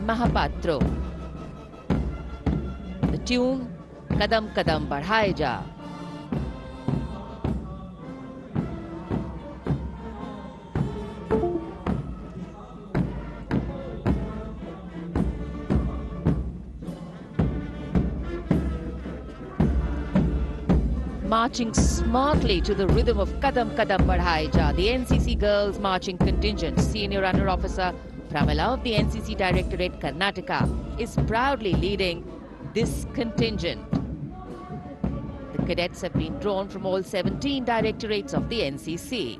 Mahapatro. The tune Kadam Kadam Badhaye Ja. Marching smartly to the rhythm of Kadam Kadam Badhaye Ja, the NCC Girls Marching Contingent, Senior Runner Officer Pramila of the NCC Directorate Karnataka, is proudly leading this contingent. The cadets have been drawn from all 17 directorates of the NCC.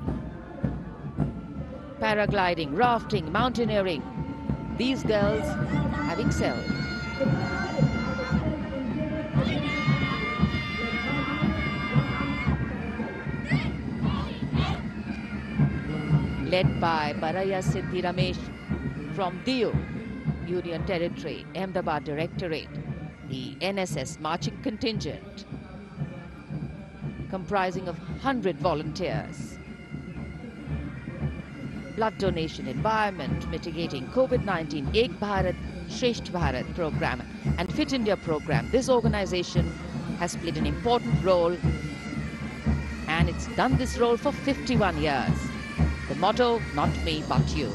Paragliding, rafting, mountaineering, these girls have excelled. Led by Baraya Siddhi Ramesh from Diu, Union Territory, Ahmedabad Directorate, the NSS Marching Contingent, comprising of 100 volunteers. Blood donation, environment, mitigating COVID-19, Ek Bharat, Shresht Bharat program and Fit India program. This organization has played an important role, and it's done this role for 51 years. The motto, not me, but you.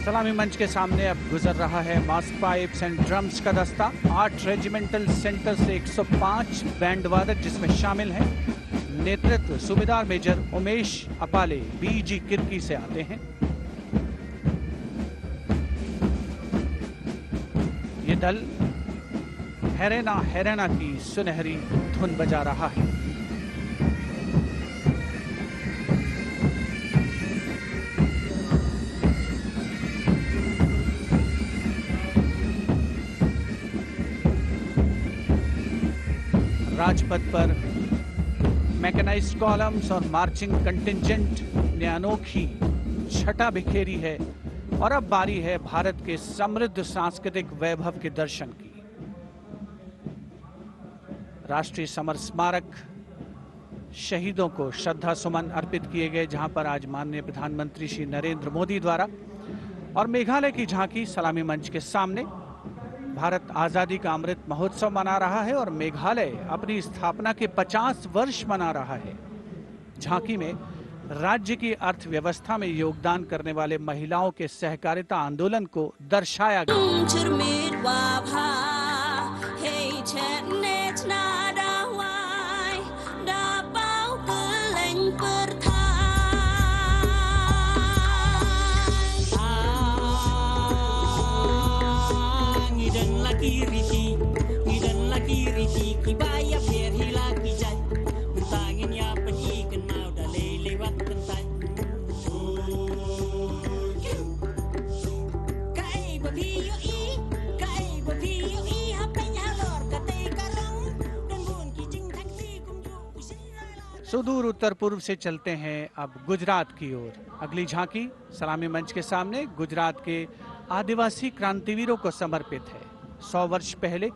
सलामी मंच के सामने अब गुजर रहा है मास pipes and drums का दस्ता। 8 रेजिमेंटल सेंटर से 105 बैंड वादक जिसमें शामिल हैं। नेतृत्व सूबेदार मेजर उमेश अपाले बीजी किरकी से आते हैं। ये दल हैरेना हैरेना की सुनहरी धुन बजा रहा है। राजपथ पर मैकेनाइज्ड कॉलम्स और मार्चिंग कंटिंजेंट ने अनोखी छटा बिखेरी है और अब बारी है भारत के समृद्ध सांस्कृतिक वैभव के दर्शन की। राष्ट्रीय समर स्मारक शहीदों को श्रद्धा सुमन अर्पित किए गए, जहां पर आज माननीय प्रधानमंत्री श्री नरेंद्र मोदी द्वारा, और मेघालय की झांकी सलामी मंच के सामने। भारत आजादी का अमृत महोत्सव मना रहा है और मेघालय अपनी स्थापना के 50 वर्ष मना रहा है। झांकी में राज्य की अर्थव्यवस्था में योगदान करने वाले महिलाओं के सहकारिता आंदोलन को दर्शाया गया। सुदूर उत्तर पूर्व से चलते हैं अब गुजरात की ओर। अगली झांकी सलामी मंच के सामने गुजरात के आदिवासी क्रांतिवीरों को समर्पित है। 100 वर्ष पहले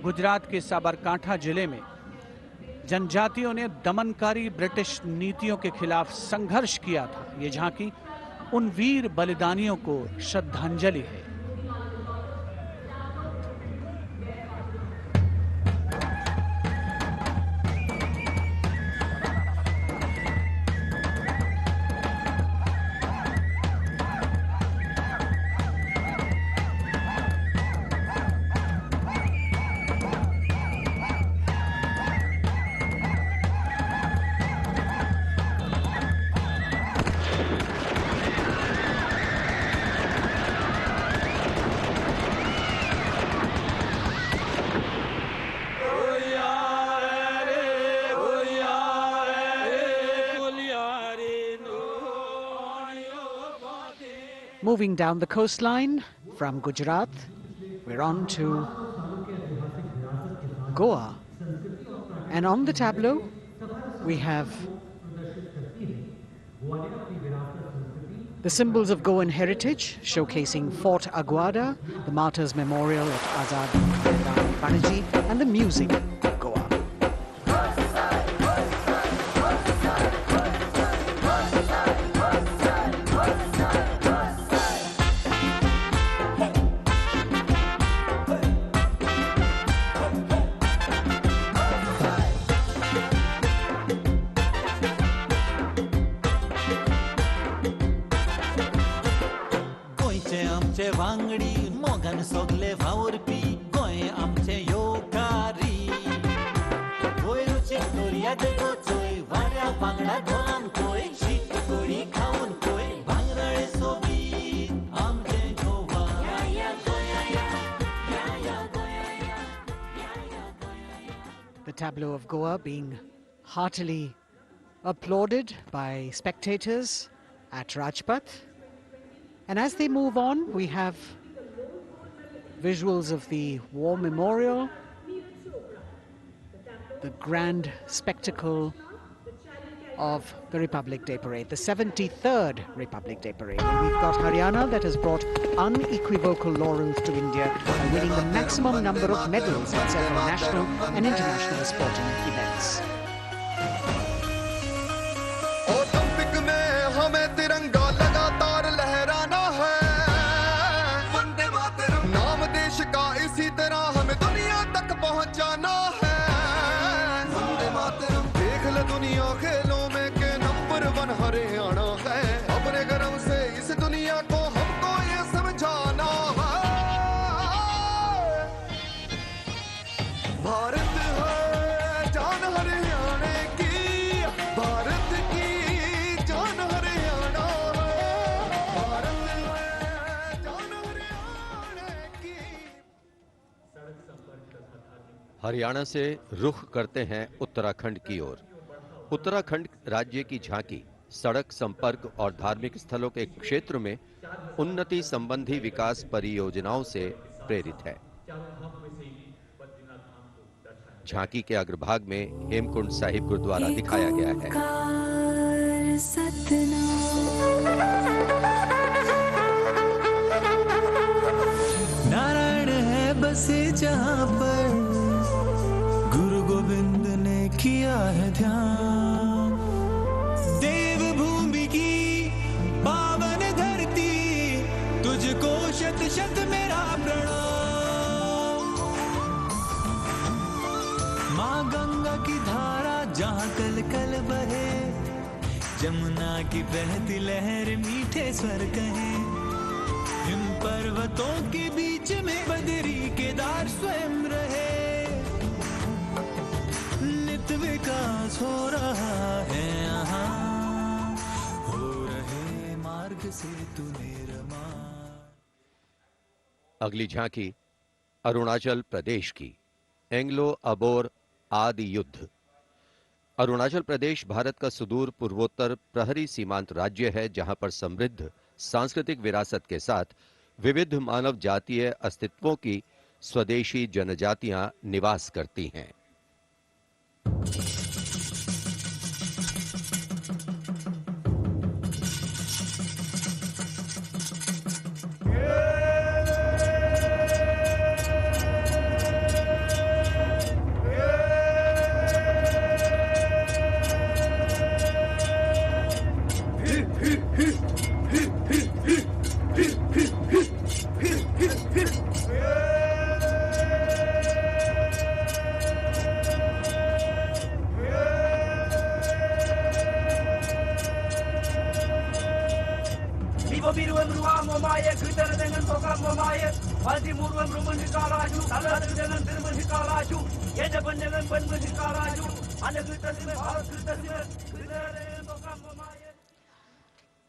गुजरात के साबरकांठा जिले में जनजातियों ने दमनकारी ब्रिटिश नीतियों के खिलाफ संघर्ष किया था। ये झांकी उन वीर बलिदानियों को श्रद्धांजलि है। Moving down the coastline from Gujarat, we're on to Goa. And on the tableau, we have the symbols of Goan heritage, showcasing Fort Aguada, the Martyrs Memorial at Azad Banaji, and the music of Goa. वांगडी मोगान सोगले वावरपी गोंय आमचे योकारी गोंय रुचीक दर्या देगोचोय वाऱ्या वांगडा ढोलान कोय शीत कडी खावन कोय भांगराळे सोबीत आमचे Goa The tableau of Goa being heartily applauded by spectators at Rajpath. And as they move on, we have visuals of the War Memorial, the grand spectacle of the Republic Day Parade, the 73rd Republic Day Parade. And we've got Haryana that has brought unequivocal laurels to India by winning the maximum number of medals in several national and international sporting events. Olympic में हमें तिरंगा लगातार लहराना है वंदे मातरम नाम देश का इसी तरह हमें दुनिया तक पहुंचाना है वंदे मातरम देख ले दुनिया खेलों में के नंबर 1 हरियाणा है अपने गर्व से इस दुनिया को हमको ये समझाना है भारत है जान हरियाणा की भारत की जान हरियाणा भारत है जान हरियाणा की हरियाणा से रुख करते हैं उत्तराखंड की ओर। उत्तराखंड राज्य की झांकी सड़क संपर्क और धार्मिक स्थलों के क्षेत्र में उन्नति संबंधी विकास परियोजनाओं से प्रेरित है। झांकी के अग्रभाग में हेमकुंड साहिब गुरुद्वारा दिखाया गया है। नारायण है बसे जहाँ पर गुरु गोविंद ने किया है ध्यान देवभूमि की पावन धरती तुझको शत शत मेरा प्रणाम माँ गंगा की धारा जहाँ कल कल बहे जमुना की बहती लहर मीठे स्वर कहे हिम पर्वतों के बीच में बदरी केदार स्वयं रहे नित विकास हो रहा है यहाँ हो रहे मार्ग से तू निर्मा। अगली झांकी अरुणाचल प्रदेश की एंग्लो अबोर आदि युद्ध। अरुणाचल प्रदेश भारत का सुदूर पूर्वोत्तर प्रहरी सीमांत राज्य है जहां पर समृद्ध सांस्कृतिक विरासत के साथ विविध मानव जातीय अस्तित्वों की स्वदेशी जनजातियां निवास करती हैं।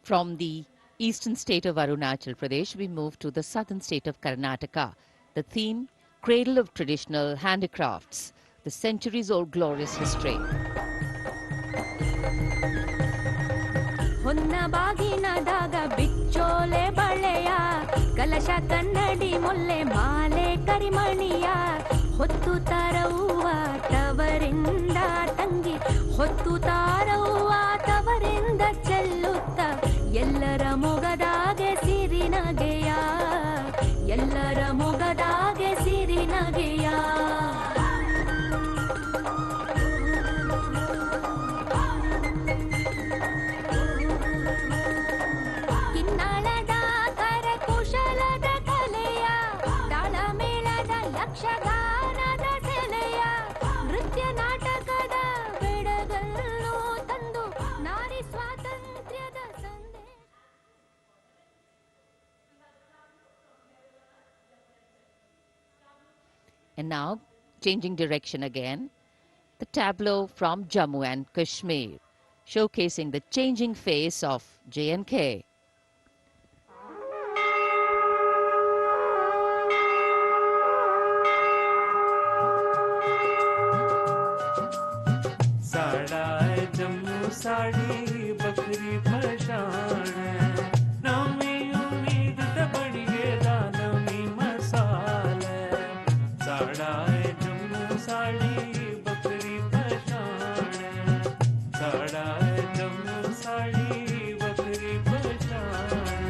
From the eastern state of Arunachal Pradesh, we move to the southern state of Karnataka. The theme, Cradle of Traditional Handicrafts, the centuries-old glorious history. ಕಲಶ ಕನ್ನಡಿ ಮುಲ್ಲೆ ಮಾಲೆ ಕರಿಮಣಿಯ ಹೊತ್ತು ತಾರವ್ವ ತವರಿಂದ ತಂಗಿ ಹೊತ್ತು ತಾರವ್ವ ತವರಿಂದ ಚೆಲ್ಲುತ್ತ ಎಲ್ಲರ ಮೊಗದಾಗೆ ಸಿರಿನಗೆಯ ಎಲ್ಲರ ಮೊಗದಾಗೆ ಸಿರಿನಗೆಯ And now, changing direction again, the tableau from Jammu and Kashmir, showcasing the changing face of J&K. साड़ा है जम्मू साड़ी बकरी पशान है नवी उम्मीद ते बड़ी गेदा नवी मसाल है साड़ा है जम्मू साड़ी बकरी पशान है साड़ा है जम्मू साड़ी बकरी पशान है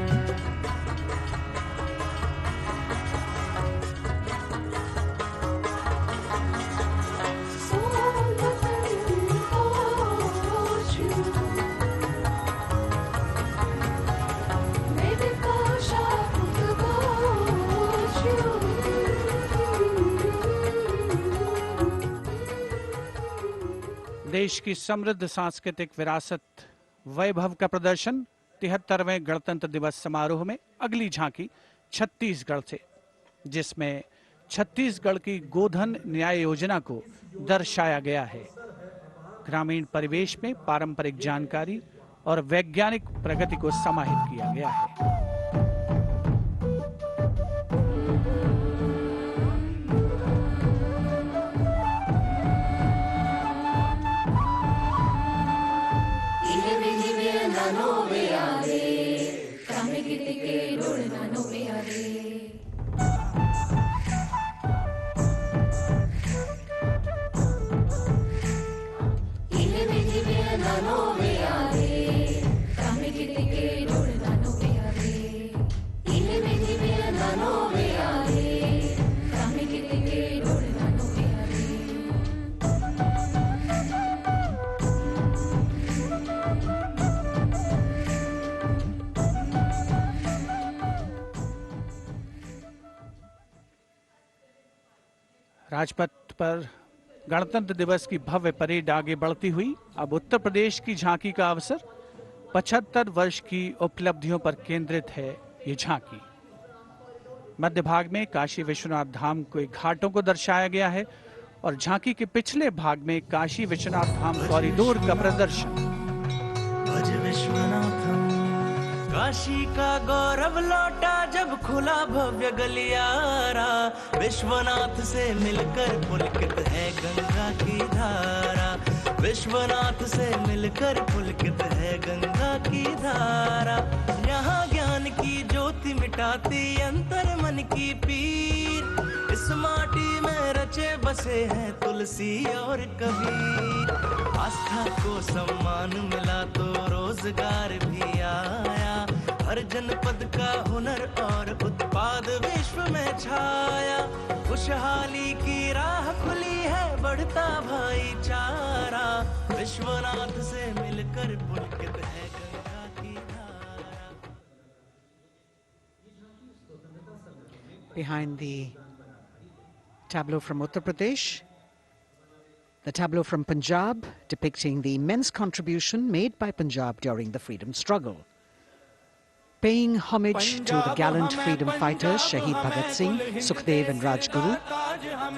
देश की समृद्ध सांस्कृतिक विरासत वैभव का प्रदर्शन 73वें गणतंत्र दिवस समारोह में अगली झांकी छत्तीसगढ़ से, जिसमें छत्तीसगढ़ की गोधन न्याय योजना को दर्शाया गया है। ग्रामीण परिवेश में पारंपरिक जानकारी और वैज्ञानिक प्रगति को समाहित किया गया है। राजपथ पर गणतंत्र दिवस की भव्य परेड आगे बढ़ती हुई अब उत्तर प्रदेश की झांकी का अवसर। 75 वर्ष की उपलब्धियों पर केंद्रित है ये झांकी। मध्य भाग में काशी विश्वनाथ धाम के घाटों को दर्शाया गया है और झांकी के पिछले भाग में काशी विश्वनाथ धाम कॉरिडोर का प्रदर्शन। भज विश्वनाथम काशी का गौरव लौटा जब खुला भव्य गलियारा विश्वनाथ से मिलकर पुलकित है गंगा की धारा विश्वनाथ से मिलकर पुलकित है गंगा की धारा यहाँ ज्ञान की ज्योति मिटाती अंतर मन की पीर इस माटी में रचे बसे हैं तुलसी और कबीर आस्था को सम्मान मिला तो रोजगार भी आया हर जनपद का हुनर और उत्पाद विश्व में छाया खुशहाली की राह खुली है बढ़ता भाईचारा विश्वनाथ से मिलकर पुलकित है गंगा की धारा। Behind the tableau from Uttar Pradesh, the tableau from Punjab depicting the immense contribution made by Punjab during the freedom struggle. Paying homage to the gallant freedom fighters Shahid Bhagat Singh, Sukhdev and Rajguru,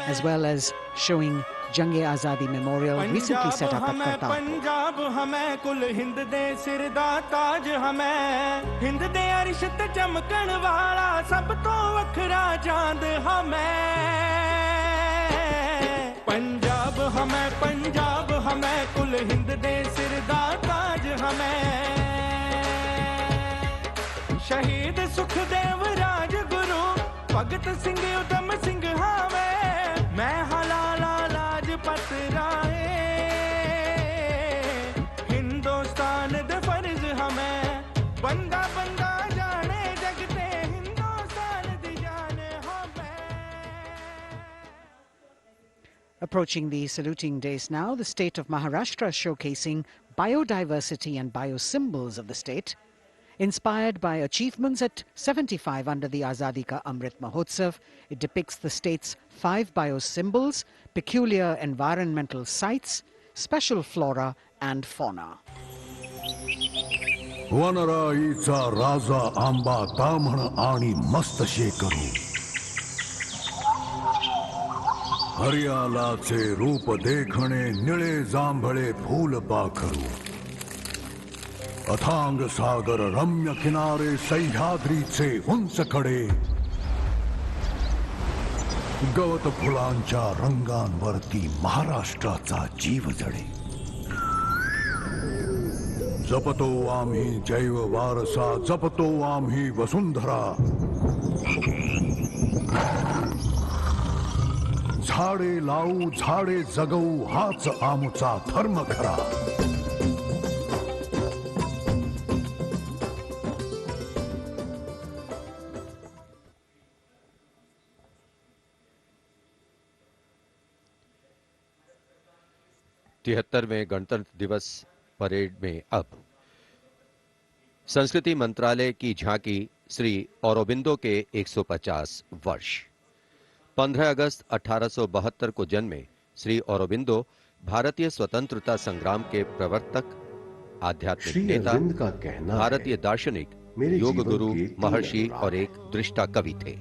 as well as showing Jang-e-Azadi Memorial recently set up at Kartarpur. Punjab हमें कुल हिंद दे सिर दा ताज हमें हिंद दे अरिश ते चमकण वाला सब तो वखरा चांद हमें पंजाब हमें कुल हिंद दे सिर दा ताज हमें शहीद सुखदेव राजगुरु भगत सिंह उधम सिंह हमें मैं हलाला लाजपत राय हिंदुस्तान दे फर्ज हमें बंदा बंदा जाने जगते हिंदुस्तान दी जाने हमें। Approaching the saluting days now, the state of Maharashtra showcasing biodiversity and biosymbols of the state. Inspired by achievements at 75 under the Azadi Ka Amrit Mahotsav, it depicts the state's 5 biosymbols, peculiar environmental sites, special flora and fauna. वनराईचा राजा आंबा ताम्हण आणि मस्त शेकरू हरियालाचे रूप देखणे निळे जांभळे फूल पाखरू अथांग सागर रम्य किनारे सह्याद्रीचे उंच कडे गवत फुलांच्या रंगांवरती महाराष्ट्राचा जीव जडे जपतो आम्ही जैव वारसा जपतो आम्ही वसुंधरा झाडे लावू झाडे जगवू हाच आमचा धर्म खरा 73वें गणतंत्र दिवस परेड में अब संस्कृति मंत्रालय की झांकी श्री औरोबिंदो के 150 वर्ष 15 अगस्त 1872 को जन्मे श्री औरोबिंदो भारतीय स्वतंत्रता संग्राम के प्रवर्तक, आध्यात्मिक नेता, भारतीय दार्शनिक, योग गुरु, महर्षि और एक दृष्टा कवि थे।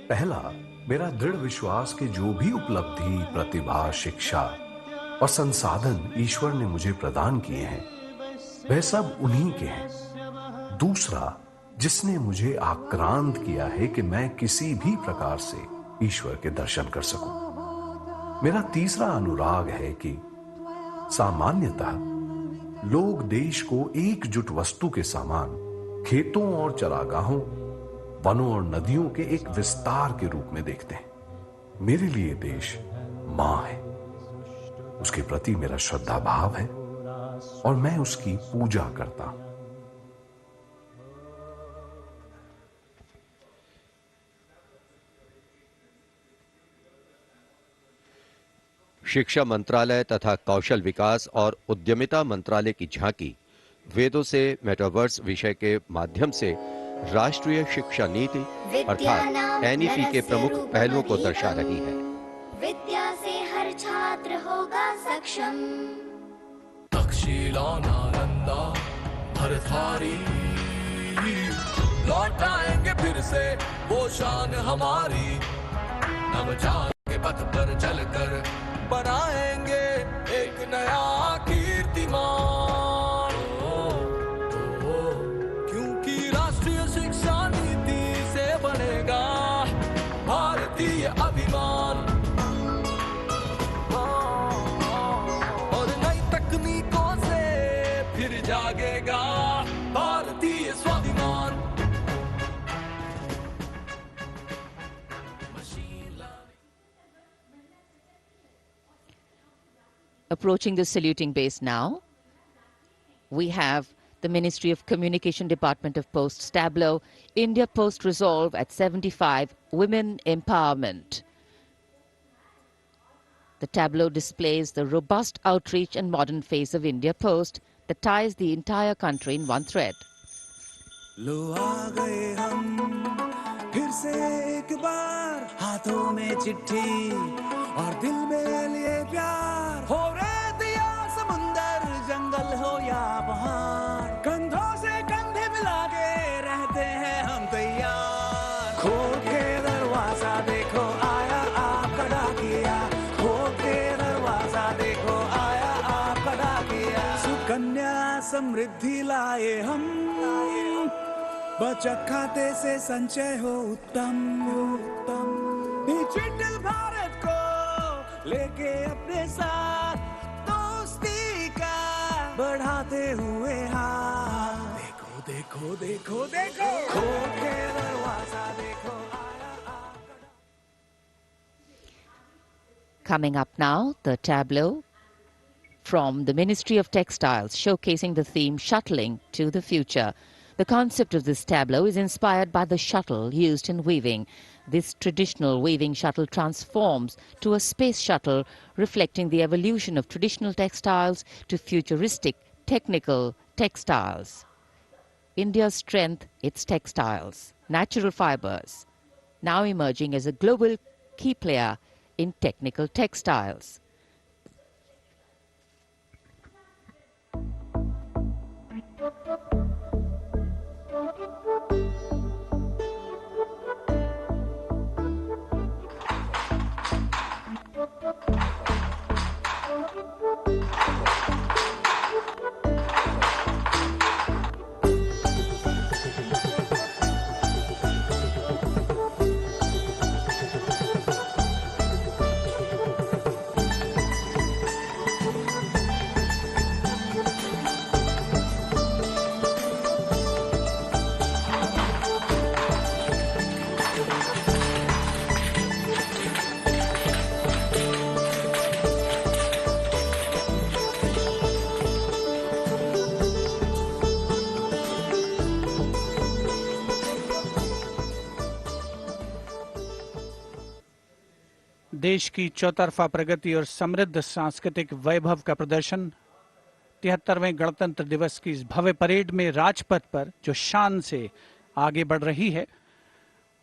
पहला, मेरा दृढ़ विश्वास कि जो भी उपलब्धि, प्रतिभा, शिक्षा और संसाधन ईश्वर ने मुझे प्रदान किए हैं वह सब उन्हीं के हैं। दूसरा, जिसने मुझे आक्रांत किया है कि मैं किसी भी प्रकार से ईश्वर के दर्शन कर सकूं। मेरा तीसरा अनुराग है कि सामान्यतः लोग देश को एकजुट वस्तु के समान खेतों और चरागाहों, वनों और नदियों के एक विस्तार के रूप में देखते हैं। मेरे लिए देश मां है, उसके प्रति मेरा श्रद्धा भाव है और मैं उसकी पूजा करता हूं। शिक्षा मंत्रालय तथा कौशल विकास और उद्यमिता मंत्रालय की झांकी वेदों से मेटावर्स विषय के माध्यम से राष्ट्रीय शिक्षा नीति अर्थात एनईपी के प्रमुख पहलुओं को दर्शा रही है। विद्या से हर छात्र होगा सक्षम। तक्षशिला नालंदा भरथारी लौटाएंगे फिर से वो शान हमारी। नवजात के पथ पर चलकर बनाएंगे एक नया कीर्तिमान। क्योंकि राष्ट्रीय शिक्षा नीति से बनेगा भारतीय अभिमान। और नई तकनीकों से फिर जागेगा भारतीय स्वाभिमान। Approaching the saluting base now, we have the Ministry of Communication Department of Posts tableau, India Post Resolve at 75, Women Empowerment. The tableau displays the robust outreach and modern face of India Post that ties the entire country in one thread. लो आ गए हम फिर से एक बार, हाथों में चिट्ठी और दिल में लिए प्यार। हो रेत या समुंदर, जंगल हो या पहाड़, कंधों से कंधे मिला के रहते हैं हम तैयार। खोल के दरवाजा देखो आया आपका डाकिया, खोल के दरवाजा देखो आया आपका डाकिया। सुकन्या समृद्धि लाए हम, बचत खाते से संचय हो उत्तम उत्तम। डिजिटल भारत को लेके अपने साथ दोस्ती का बढ़ाते हुए हाथ। देखो देखो देखो देखो, खोल के दरवाजा देखो आया आपका। Coming up now, the tableau from the Ministry of Textiles showcasing the theme Shuttling to the Future. The concept of this tableau is inspired by the shuttle used in weaving. This traditional weaving shuttle transforms to a space shuttle, reflecting the evolution of traditional textiles to futuristic technical textiles. India's strength, its textiles, natural fibers, now emerging as a global key player in technical textiles. देश की चौतरफा प्रगति और समृद्ध सांस्कृतिक वैभव का प्रदर्शन 73वें गणतंत्र दिवस की इस भव्य परेड में राजपथ पर जो शान से आगे बढ़ रही है,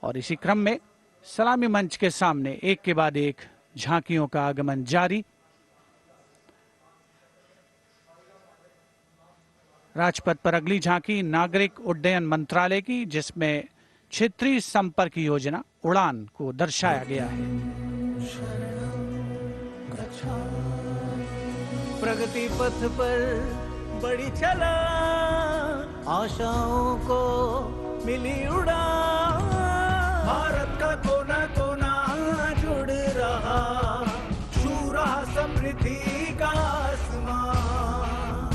और इसी क्रम में सलामी मंच के सामने एक के बाद एक झांकियों का आगमन जारी। राजपथ पर अगली झांकी नागरिक उड्डयन मंत्रालय की, जिसमें क्षेत्रीय संपर्क योजना उड़ान को दर्शाया गया है। प्रगति पथ पर बड़ी चला, आशाओं को मिली उड़ान, भारत का कोना कोना जुड़ रहा, छू रहा समृद्धि का आसमान,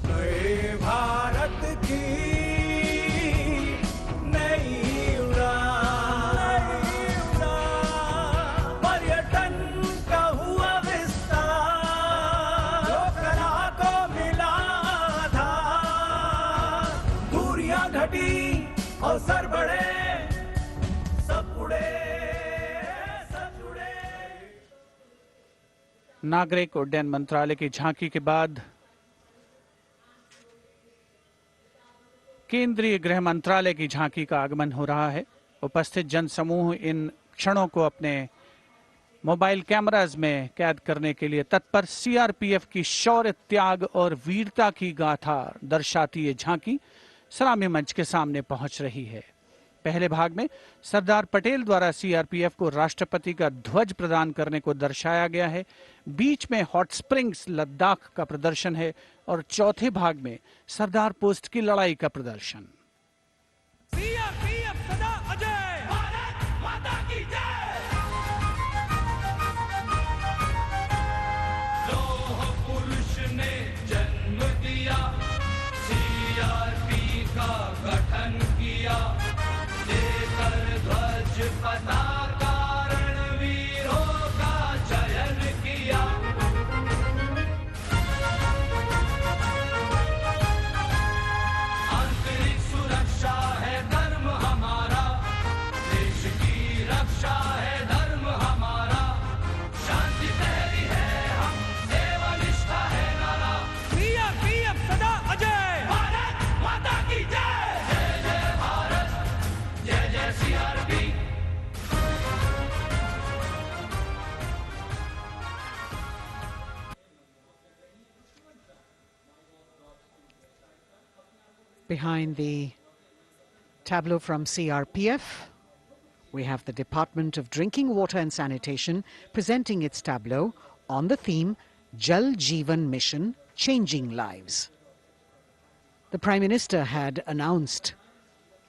नए भारत की नई उड़ान, पर्यटन का हुआ विस्तार, जो कला को मिला था, दूरियां घटी अवसर बढ़े, सब उड़े सब जुड़े। नागरिक उड्डयन मंत्रालय की झांकी के बाद केंद्रीय गृह मंत्रालय की झांकी का आगमन हो रहा है। उपस्थित जनसमूह इन क्षणों को अपने मोबाइल कैमराज में कैद करने के लिए तत्पर। सीआरपीएफ की शौर्य, त्याग और वीरता की गाथा दर्शाती ये झांकी सलामी मंच के सामने पहुंच रही है। पहले भाग में सरदार पटेल द्वारा सीआरपीएफ को राष्ट्रपति का ध्वज प्रदान करने को दर्शाया गया है। बीच में हॉट स्प्रिंग्स लद्दाख का प्रदर्शन है और चौथे भाग में सरदार पोस्ट की लड़ाई का प्रदर्शन। सीआरपीएफ सदा अजय, भारत माता की जय। लौह पुरुष ने जन्म दिया, सीआरपी का गठन किया, लेकर ध्वज पताका रणवीरों का चयन किया। आंतरिक सुरक्षा है धर्म हमारा, देश की रक्षा है धर्म हमारा, शांति प्रहरी है हम, सेवा निष्ठा है नारा। सीआरपीएफ सदा अजय, भारत माता की जय। जय जय भारत, जय जय CRP. Behind the tableau from CRPF, we have the Department of Drinking Water and Sanitation presenting its tableau on the theme Jal Jeevan Mission, Changing Lives. The Prime Minister had announced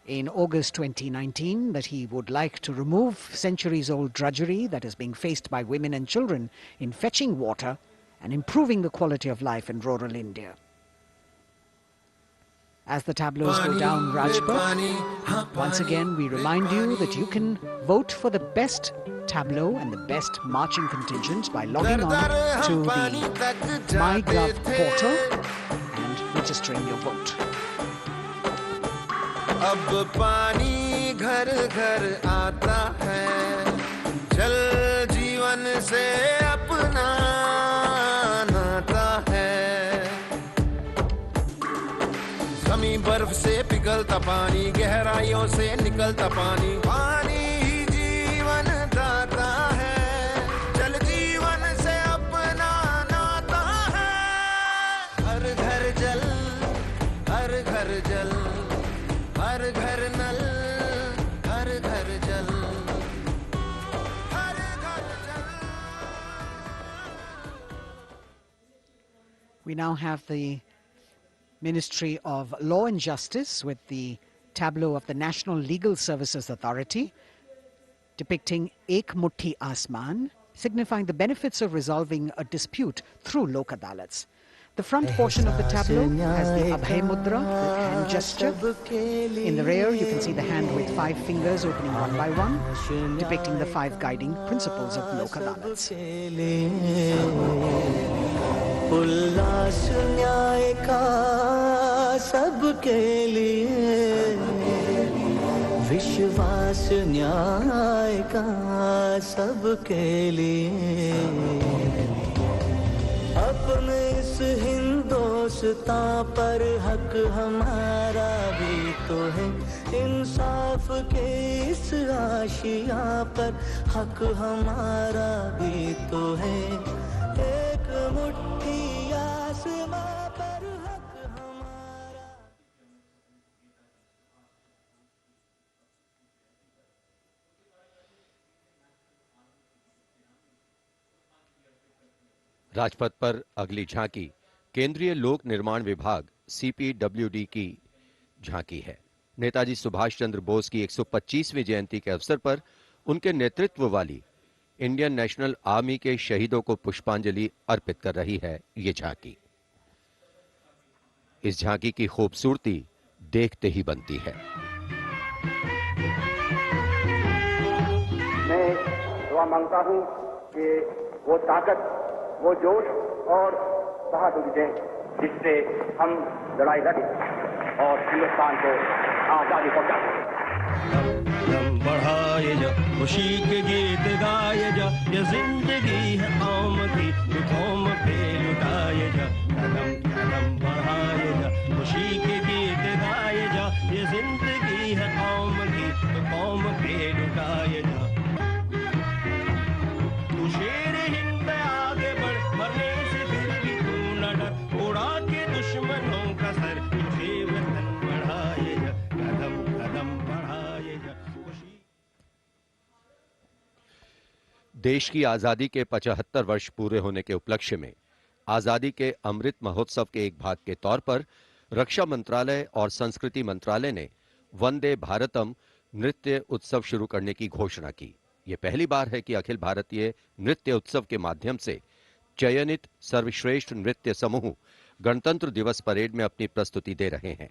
in August 2019 that he would like to remove centuries-old drudgery that is being faced by women and children in fetching water and improving the quality of life in rural India. As the tableaus go down Rajpath, once again we remind you that you can vote for the best tableau and the best marching contingent by logging on to the MyGov portal and registering your vote. अब पानी घर घर आता है, जल जीवन से अपना नाता है। जमीन बर्फ से पिघलता पानी, गहराइयों से निकलता पानी, पानी ही जीवन दाता है, जल जीवन से अपना नाता है। हर घर जल, हर घर जल, हर घर नल, हर घर जल, हर घर जल। We now have the Ministry of Law and Justice with the tableau of the National Legal Services Authority depicting Ek Mutti Asman, signifying the benefits of resolving a dispute through Lok Adalats. The front portion of the tableau has the Abhay Mudra, the hand gesture. In the rear, you can see the hand with 5 fingers opening one by one, depicting the 5 guiding principles of Lok Adalats. उल्लास न्याय का सबके लिए, विश्वास न्याय का सबके लिए, अपने इस हिंदुस्तान पर हक हमारा भी तो है, इंसाफ के इस आशिया पर हक हमारा भी तो है, एक मुट्ठी आसमां पर हक हमारा। राजपथ पर अगली झांकी केंद्रीय लोक निर्माण विभाग CPWD की झांकी है। नेताजी सुभाष चंद्र बोस की 125वीं जयंती के अवसर पर उनके नेतृत्व वाली इंडियन नेशनल आर्मी के शहीदों को पुष्पांजलि अर्पित कर रही है ये झांकी। इस झांकी की खूबसूरती देखते ही बनती है। मैं दुआ मांगता हूं कि वो ताकत, वो जोश और बहादुरी दें जिससे हम लड़ाई लड़ें और हिंदुस्तान को आजादी पहुंचा सकें। कदम बढ़ाए जा, खुशी के गीत गाए जा, ये जिंदगी है कौम की, तू कौम पे लुटाए जा। कदम कदम बढ़ाए जा, खुशी के गीत गाए जा, ये जिंदगी है कौम की, तू कौम पे लुटाए जा। तू शेर हिंद आगे बढ़, मरने से फिर भी तू न डर, उड़ा के दुश्मनों का सर, तुझे वतन बढ़ाए जा। कदम कदम बढ़ाए जा। देश की आजादी के 75 वर्ष पूरे होने के उपलक्ष्य में आजादी के अमृत महोत्सव के एक भाग के तौर पर रक्षा मंत्रालय और संस्कृति मंत्रालय ने वंदे भारतम नृत्य उत्सव शुरू करने की घोषणा की। यह पहली बार है कि अखिल भारतीय नृत्य उत्सव के माध्यम से चयनित सर्वश्रेष्ठ नृत्य समूह गणतंत्र दिवस परेड में अपनी प्रस्तुति दे रहे हैं।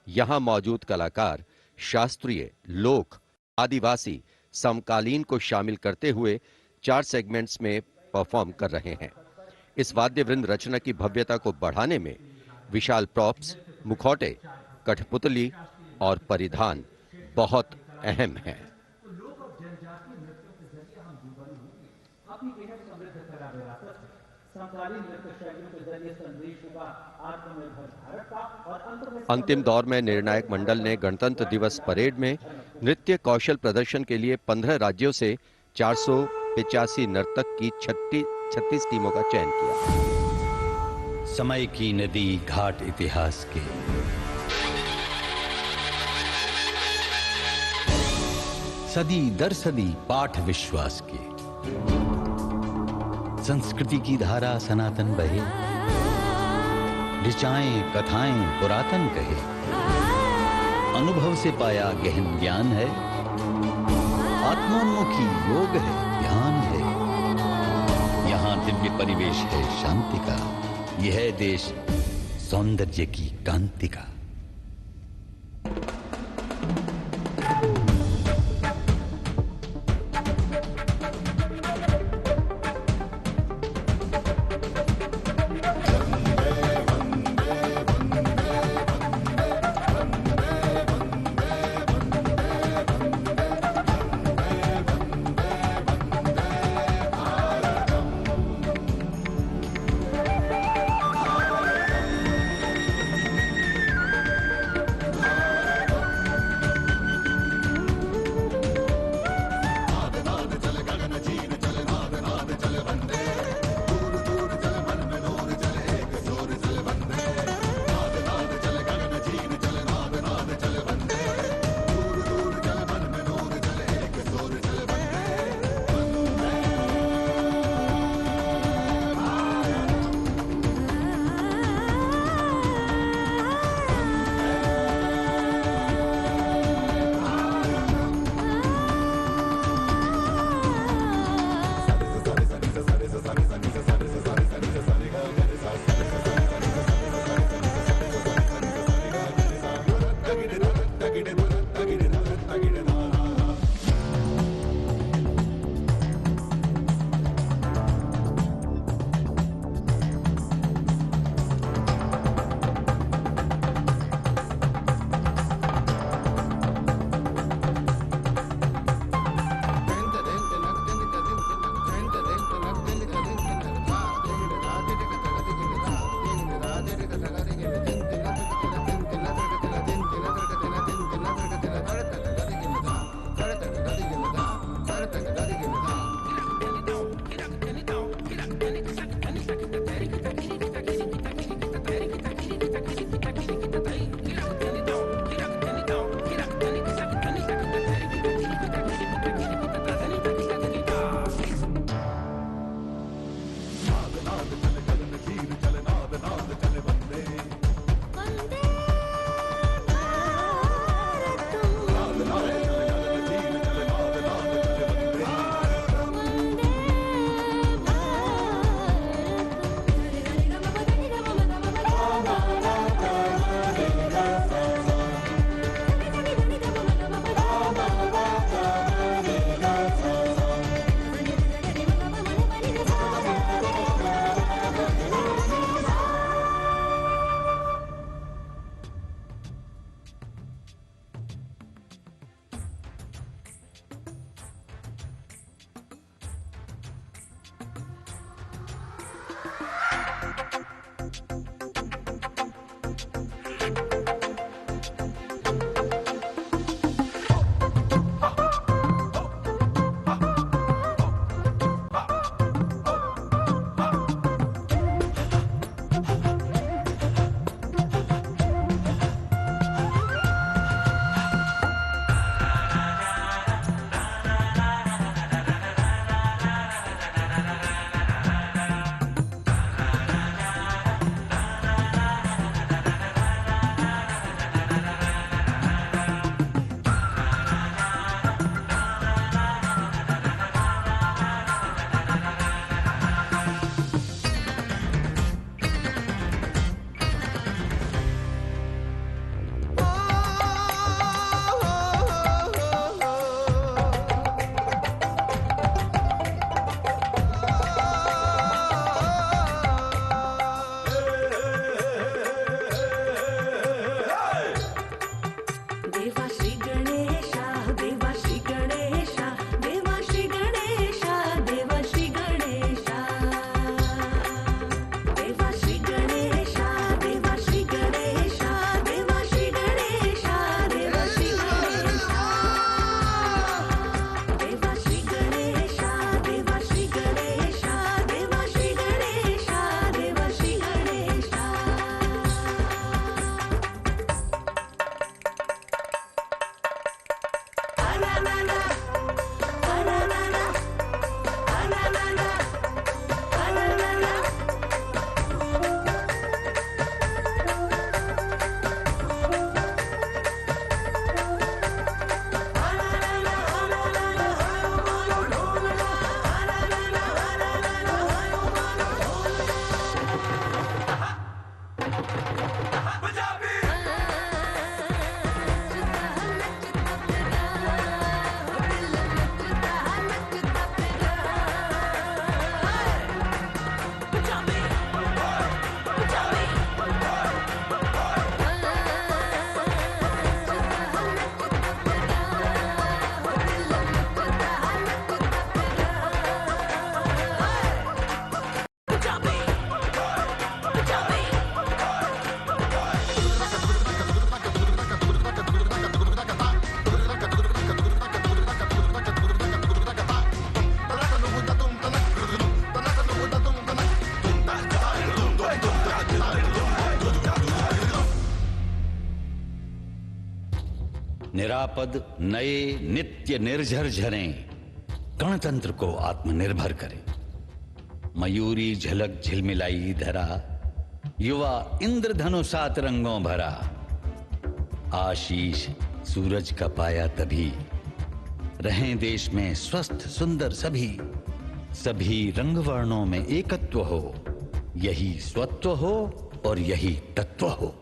यहां मौजूद कलाकार शास्त्रीय, लोक, आदिवासी, समकालीन को शामिल करते हुए 4 सेगमेंट्स में परफॉर्म कर रहे हैं। इस वाद्य वृंद रचना की भव्यता को बढ़ाने में विशाल प्रॉप्स, मुखौटे, कठपुतली और परिधान बहुत अहम हैं। अंतिम दौर में निर्णायक मंडल ने गणतंत्र दिवस परेड में नृत्य कौशल प्रदर्शन के लिए 15 राज्यों से 485 नर्तक की 36 टीमों का चयन किया। समय की नदी घाट इतिहास के, सदी दर सदी पाठ विश्वास के, संस्कृति की धारा सनातन बहे, ऋचाएं कथाएं पुरातन कहे, अनुभव से पाया गहन ज्ञान है, आत्मोन्मुखी योग है, ध्यान है, यहाँ दिव्य परिवेश है शांति का, यह है देश सौंदर्य की कांति का। निरापद नए नित्य निर्झर झरें, गणतंत्र को आत्मनिर्भर करें। मयूरी झलक झिलमिलाई धरा, युवा इंद्रधनुषात रंगों भरा। आशीष सूरज का पाया तभी, रहें देश में स्वस्थ सुंदर सभी। सभी रंग वर्णों में एकत्व हो, यही स्वत्व हो और यही तत्व हो।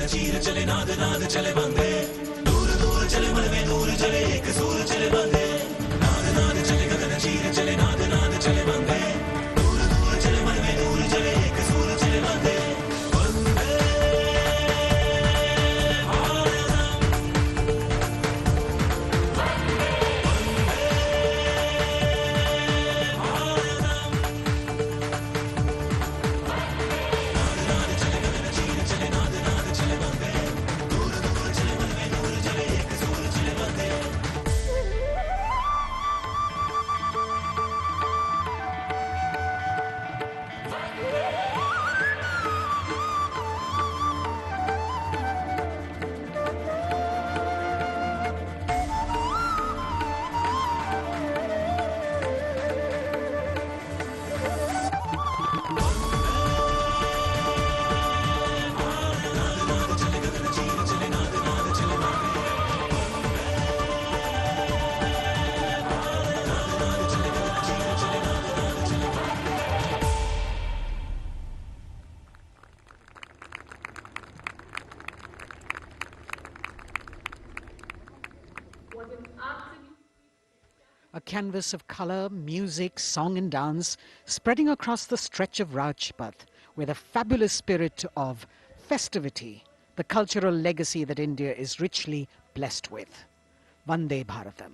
चीर चले नाद नाद चले बंदे, दूर दूर चले मन में नूर चले एक सूर चले बंदे। नाद नाद चले गगन चीर चले नाद नाद चले बंदे, दूर दूर चले मन में नूर चले एक सूर चले बंदे। A canvas of color, music, song and dance spreading across the stretch of Rajpath with a fabulous spirit of festivity, the cultural legacy that India is richly blessed with. Vande Bharatam.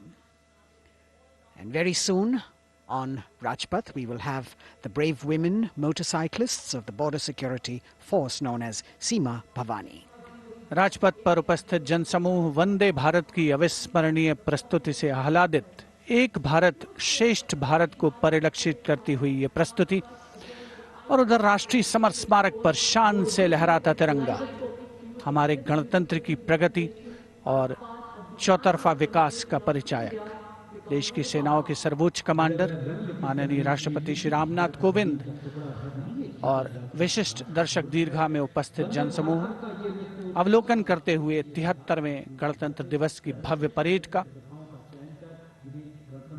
And very soon, on Rajpath, we will have the brave women motorcyclists of the border security force known as Seema Bhavani. Rajpath पर उपस्थित जनसमूह वंदे भारत की अविस्मरणीय प्रस्तुति से आह्लादित, एक भारत श्रेष्ठ भारत को परिलक्षित करती हुई ये प्रस्तुति, और उधर राष्ट्रीय समर स्मारक पर शान से लहराता तिरंगा हमारे गणतंत्र की प्रगति और चौतरफा विकास का परिचायक। देश की सेनाओं के सर्वोच्च कमांडर माननीय राष्ट्रपति श्री रामनाथ कोविंद और विशिष्ट दर्शक दीर्घा में उपस्थित जनसमूह अवलोकन करते हुए 73वें गणतंत्र दिवस की भव्य परेड का।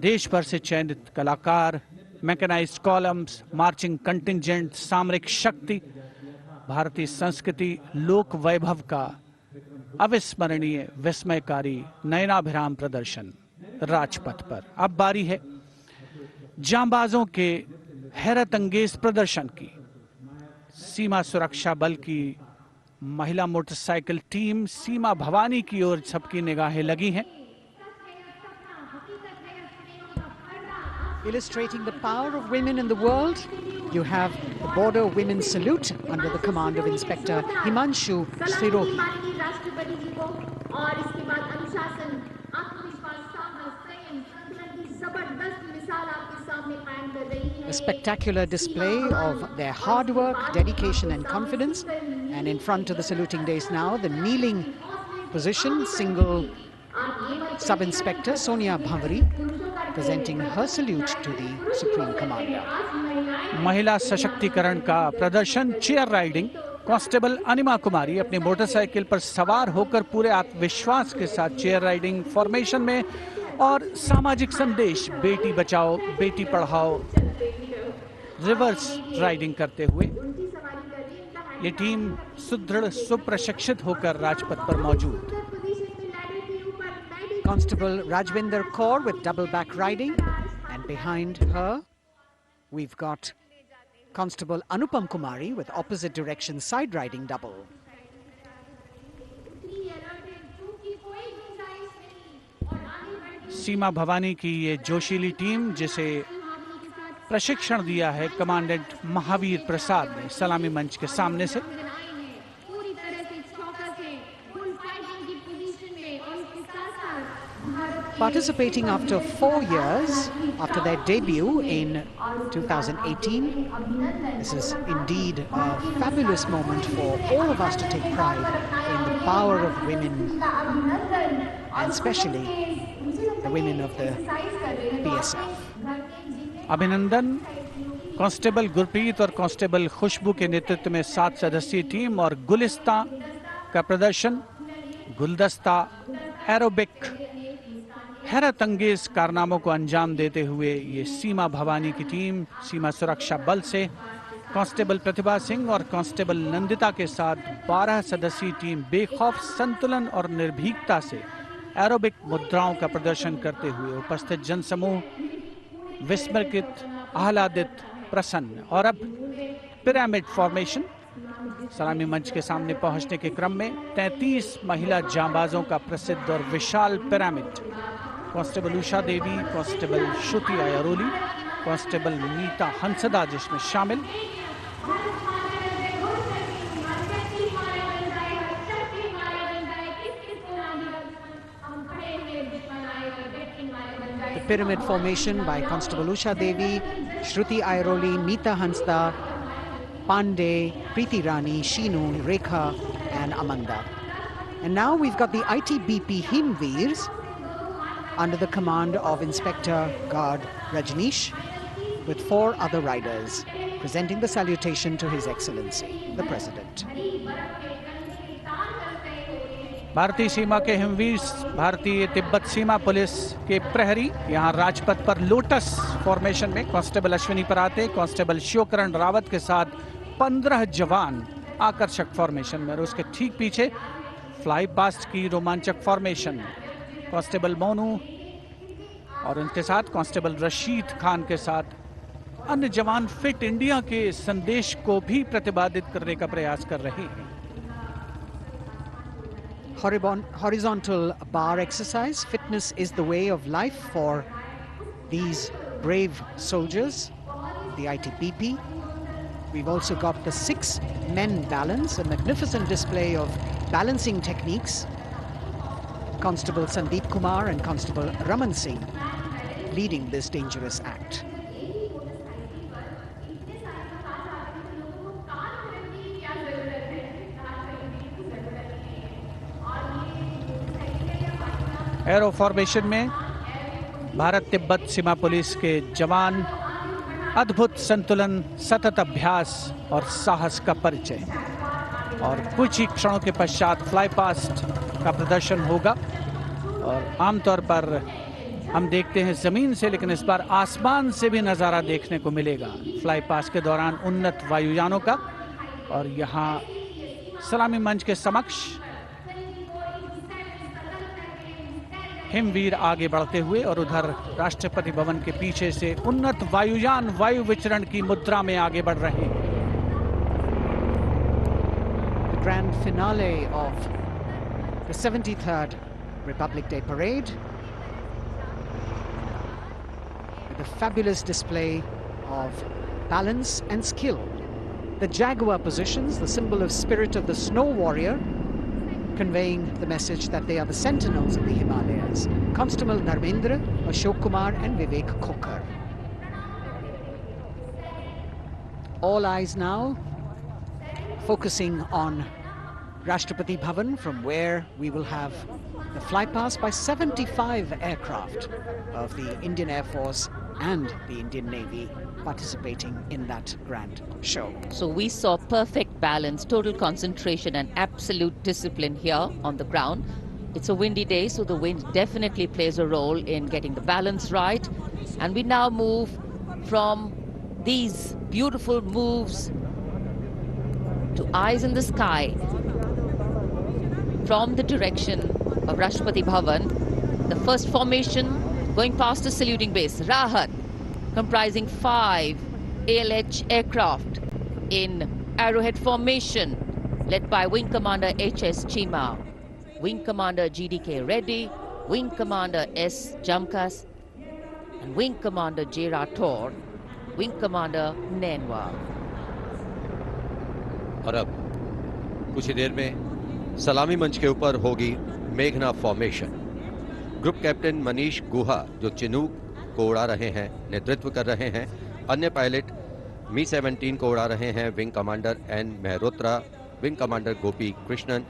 देश भर से चयनित कलाकार, मैकेनाइज्ड कॉलम्स, मार्चिंग कंटिंजेंट, सामरिक शक्ति, भारतीय संस्कृति, लोक वैभव का अविस्मरणीय विस्मयकारी नयनाभिराम प्रदर्शन राजपथ पर। अब बारी है जांबाजों के हैरत अंगेज प्रदर्शन की। सीमा सुरक्षा बल की महिला मोटरसाइकिल टीम सीमा भवानी की ओर सबकी निगाहें लगी हैं। Illustrating the power of women in the world, you have the Border Women's Salute under the command of Inspector Himanshu Sirohi. A spectacular display of their hard work, dedication and confidence. And in front of the saluting days now, the kneeling position, single Sub-Inspector Sonia Bhavari presenting her salute to the Supreme Commander. महिला सशक्तिकरण का प्रदर्शन chair riding. Constable अनिमा कुमारी अपनी motorcycle पर सवार होकर पूरे आत्मविश्वास के साथ चेयर राइडिंग फॉर्मेशन में और सामाजिक संदेश बेटी बचाओ बेटी पढ़ाओ रिवर्स राइडिंग करते हुए ये टीम सुदृढ़ सुप्रशिक्षित होकर राजपथ पर मौजूद। Constable Rajvinder Kaur with double back riding, and behind her we've got Constable Anupam Kumari with opposite direction side riding double. सीमा भवानी की ये जोशीली टीम जिसे प्रशिक्षण दिया है कमांडेंट महावीर प्रसाद ने सलामी मंच के सामने से। Participating after 4 years after their debut in 2018. This is indeed a fabulous moment for all of us to take pride in the power of women, and especially the women of the BSF. अभिनंदन constable Gurpreet और constable खुशबू के नेतृत्व में 7 सदस्यीय team और गुलिस्ता का प्रदर्शन, गुलदस्ता, एरोबिक, हैरत अंगेज कारनामों को अंजाम देते हुए ये सीमा भवानी की टीम सीमा सुरक्षा बल से कांस्टेबल प्रतिभा सिंह और कांस्टेबल नंदिता के साथ 12 सदस्यीय टीम बेखौफ संतुलन और निर्भीकता से एरोबिक मुद्राओं का प्रदर्शन करते हुए उपस्थित जनसमूह विस्मृत, आह्लादित, प्रसन्न। और अब पिरामिड फॉर्मेशन। सलामी मंच के सामने पहुंचने के क्रम में 33 महिला जांबाजों का प्रसिद्ध और विशाल पिरामिड कांस्टेबल उषा देवी, कांस्टेबल श्रुति आयरोली, कांस्टेबल मीता हंसदा जिसमें शामिल। The pyramid formation by Constable Usha Devi, Shruti Airoli, Meeta Hansda, Pandey, Preeti Rani, Shinu, Rekha and Amanda. And now we've got the ITBP Himveers under the command of Inspector Guard Rajneesh with 4 other riders presenting the salutation to His Excellency, the President. भारतीय सीमा के हिमवीर, भारतीय तिब्बत सीमा police के प्रहरी यहां राजपथ पर lotus formation में constable Ashwini पराते, constable Shivkaran Rawat के साथ 15 जवान आकर्षक फॉर्मेशन में, और उसके ठीक पीछे फ्लाई पास्ट की रोमांचक फॉर्मेशन कांस्टेबल मोनू और उनके साथ कांस्टेबल रशीद खान के साथ अन्य जवान फिट इंडिया के संदेश को भी प्रतिपादित करने का प्रयास कर रहे हैं। Horizontal bar exercise. Fitness is the way of life for these brave soldiers, the ITBP. We've also got the 6 men balance, a magnificent display of balancing techniques. Constable Sandeep Kumar and Constable Raman Singh leading this dangerous act. Arrow formation में भारत तिब्बत सीमा police के जवान अद्भुत संतुलन, सतत अभ्यास और साहस का परिचय। और कुछ ही क्षणों के पश्चात फ्लाई पास्ट का प्रदर्शन होगा। और आमतौर पर हम देखते हैं जमीन से, लेकिन इस बार आसमान से भी नज़ारा देखने को मिलेगा फ्लाई पास्ट के दौरान उन्नत वायुयानों का। और यहाँ सलामी मंच के समक्ष हिमवीर आगे बढ़ते हुए और उधर राष्ट्रपति भवन के पीछे से उन्नत वायुयान वायु विचरण की मुद्रा में आगे बढ़ रहे हैं। The grand finale of the 73rd Republic Day Parade, with a fabulous display of balance and skill. The jaguar positions, the symbol of spirit of the snow warrior, conveying the message that they are the sentinels of the Himalayas. Constable Dharmendra, Ashok Kumar and Vivek Khokar. All eyes now focusing on Rashtrapati Bhavan, from where we will have the flypast by 75 aircraft of the Indian Air Force and the Indian Navy participating in that grand show. So we saw perfect balance, total concentration and absolute discipline here on the ground. It's a windy day, so the wind definitely plays a role in getting the balance right. And we now move from these beautiful moves to eyes in the sky from the direction of Rashtrapati Bhavan. The first formation going past the saluting base, Rahat, comprising 5 ALH aircraft in arrowhead formation, led by Wing Commander H.S. Chima, Wing Commander G.D.K. Reddy, Wing Commander S. Jamkas, and Wing Commander J. Rathore, Wing Commander Nenwa. और अब कुछ ही देर में सलामी मंच के ऊपर होगी मेघना फॉर्मेशन। ग्रुप कैप्टन मनीष गुहा, जो चिनूक को उड़ा रहे हैं, नेतृत्व कर रहे हैं। अन्य पायलट मी-17 को उड़ा रहे हैं wing commander N Mehrotra, wing commander Gopi Krishnan,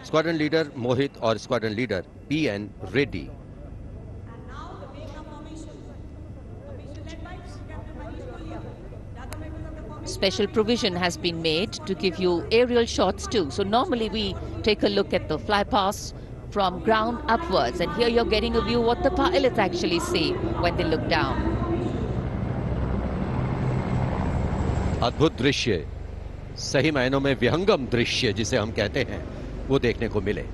squadron leader Mohit और squadron leader P N. Reddy. Special provision has been made to give you aerial shots too. So normally we take a look at the flypast from ground upwards, and here you're getting a view what the pilots actually see when they look down. अद्भुत दृश्य, सही मायनों में विहंगम दृश्य जिसे हम कहते हैं, वो देखने को मिले।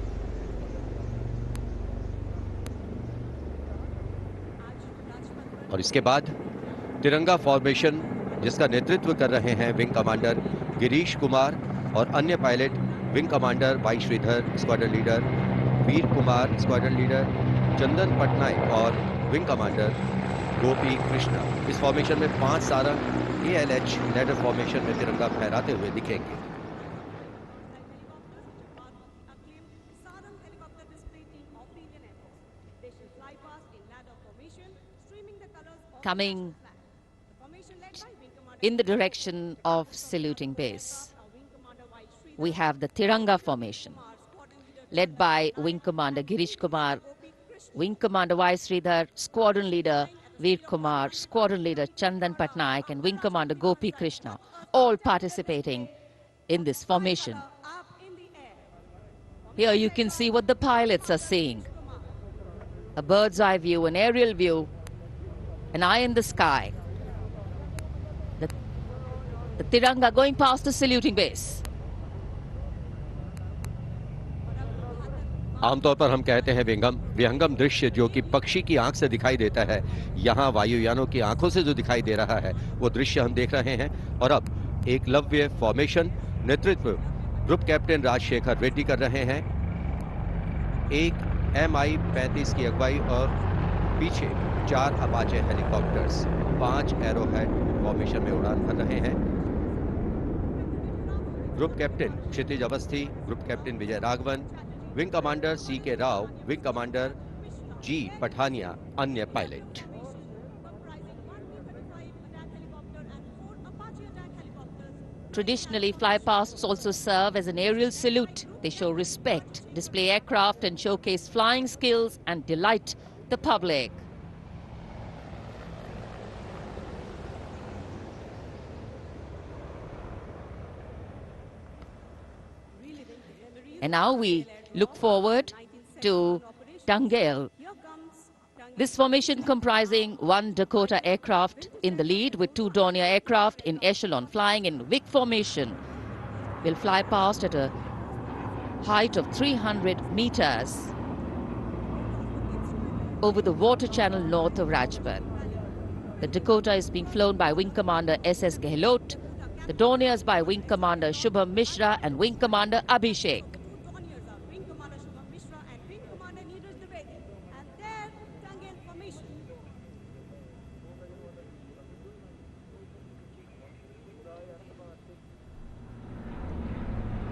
और इसके बाद तिरंगा फॉर्मेशन, जिसका नेतृत्व कर रहे हैं विंग कमांडर गिरीश कुमार और अन्य pilot wing commander Y Sridhar, squadron leader Veer Kumar, squadron leader Chandan Patnaik और विंग कमांडर गोपी कृष्णा। इस फॉर्मेशन में 5 सारंग ALH लैडर फॉर्मेशन में तिरंगा फहराते हुए दिखेंगे। Coming in the direction of saluting base, we have the Tiranga formation, led by Wing Commander Girish Kumar, Wing Commander Y. Sridhar, Squadron Leader Veer Kumar, Squadron Leader Chandan Patnaik, and Wing Commander Gopi Krishna, all participating in this formation. Here you can see what the pilots are seeing. A bird's eye view, an aerial view, an eye in the sky. The Tiranga going past the saluting base. आमतौर पर हम कहते हैं विहंगम दृश्य, जो कि पक्षी की आंख से दिखाई देता है। यहाँ वायुयानों की आंखों से जो दिखाई दे रहा है, वो दृश्य हम देख रहे हैं। और अब एकलव्य फॉर्मेशन, नेतृत्व ग्रुप कैप्टन राजशेखर रेड्डी कर रहे हैं। एक MI-35 की अगुवाई और पीछे 4 अपाचे हेलीकॉप्टर्स। 5 एरोहेड फॉर्मेशन में उड़ान भर रहे हैं। Group captain Kshitij Awasthi, group captain Vijay Raghavan, wing commander C.K. Rao, wing commander G. Pathania, अन्य pilot. Traditionally, flypasts also serve as an aerial salute. They show respect, display aircraft and showcase flying skills and delight the public. And now we look forward to Tangel. This formation comprising 1 Dakota aircraft in the lead with 2 Dornier aircraft in echelon flying in Vic formation will fly past at a height of 300 meters over the water channel north of Rajpath. The Dakota is being flown by Wing Commander S.S. Gehlot, the Dorniers by Wing Commander Shubham Mishra and Wing Commander Abhishek.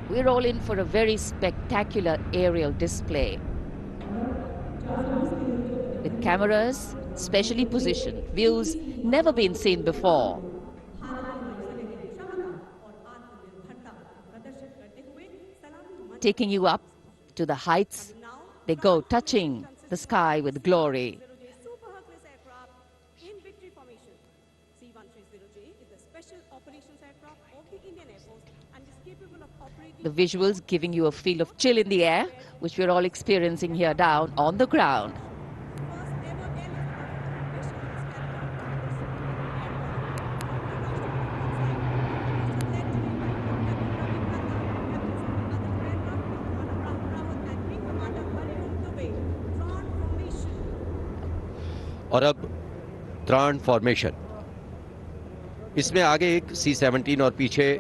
We're all in for a very spectacular aerial display with cameras specially positioned, views never been seen before. Taking you up to the heights, they go, touching the sky with glory. The visuals giving you a feel of chill in the air, which we're all experiencing here down on the ground. और अब त्राण formation, इसमें आगे एक C-17 और पीछे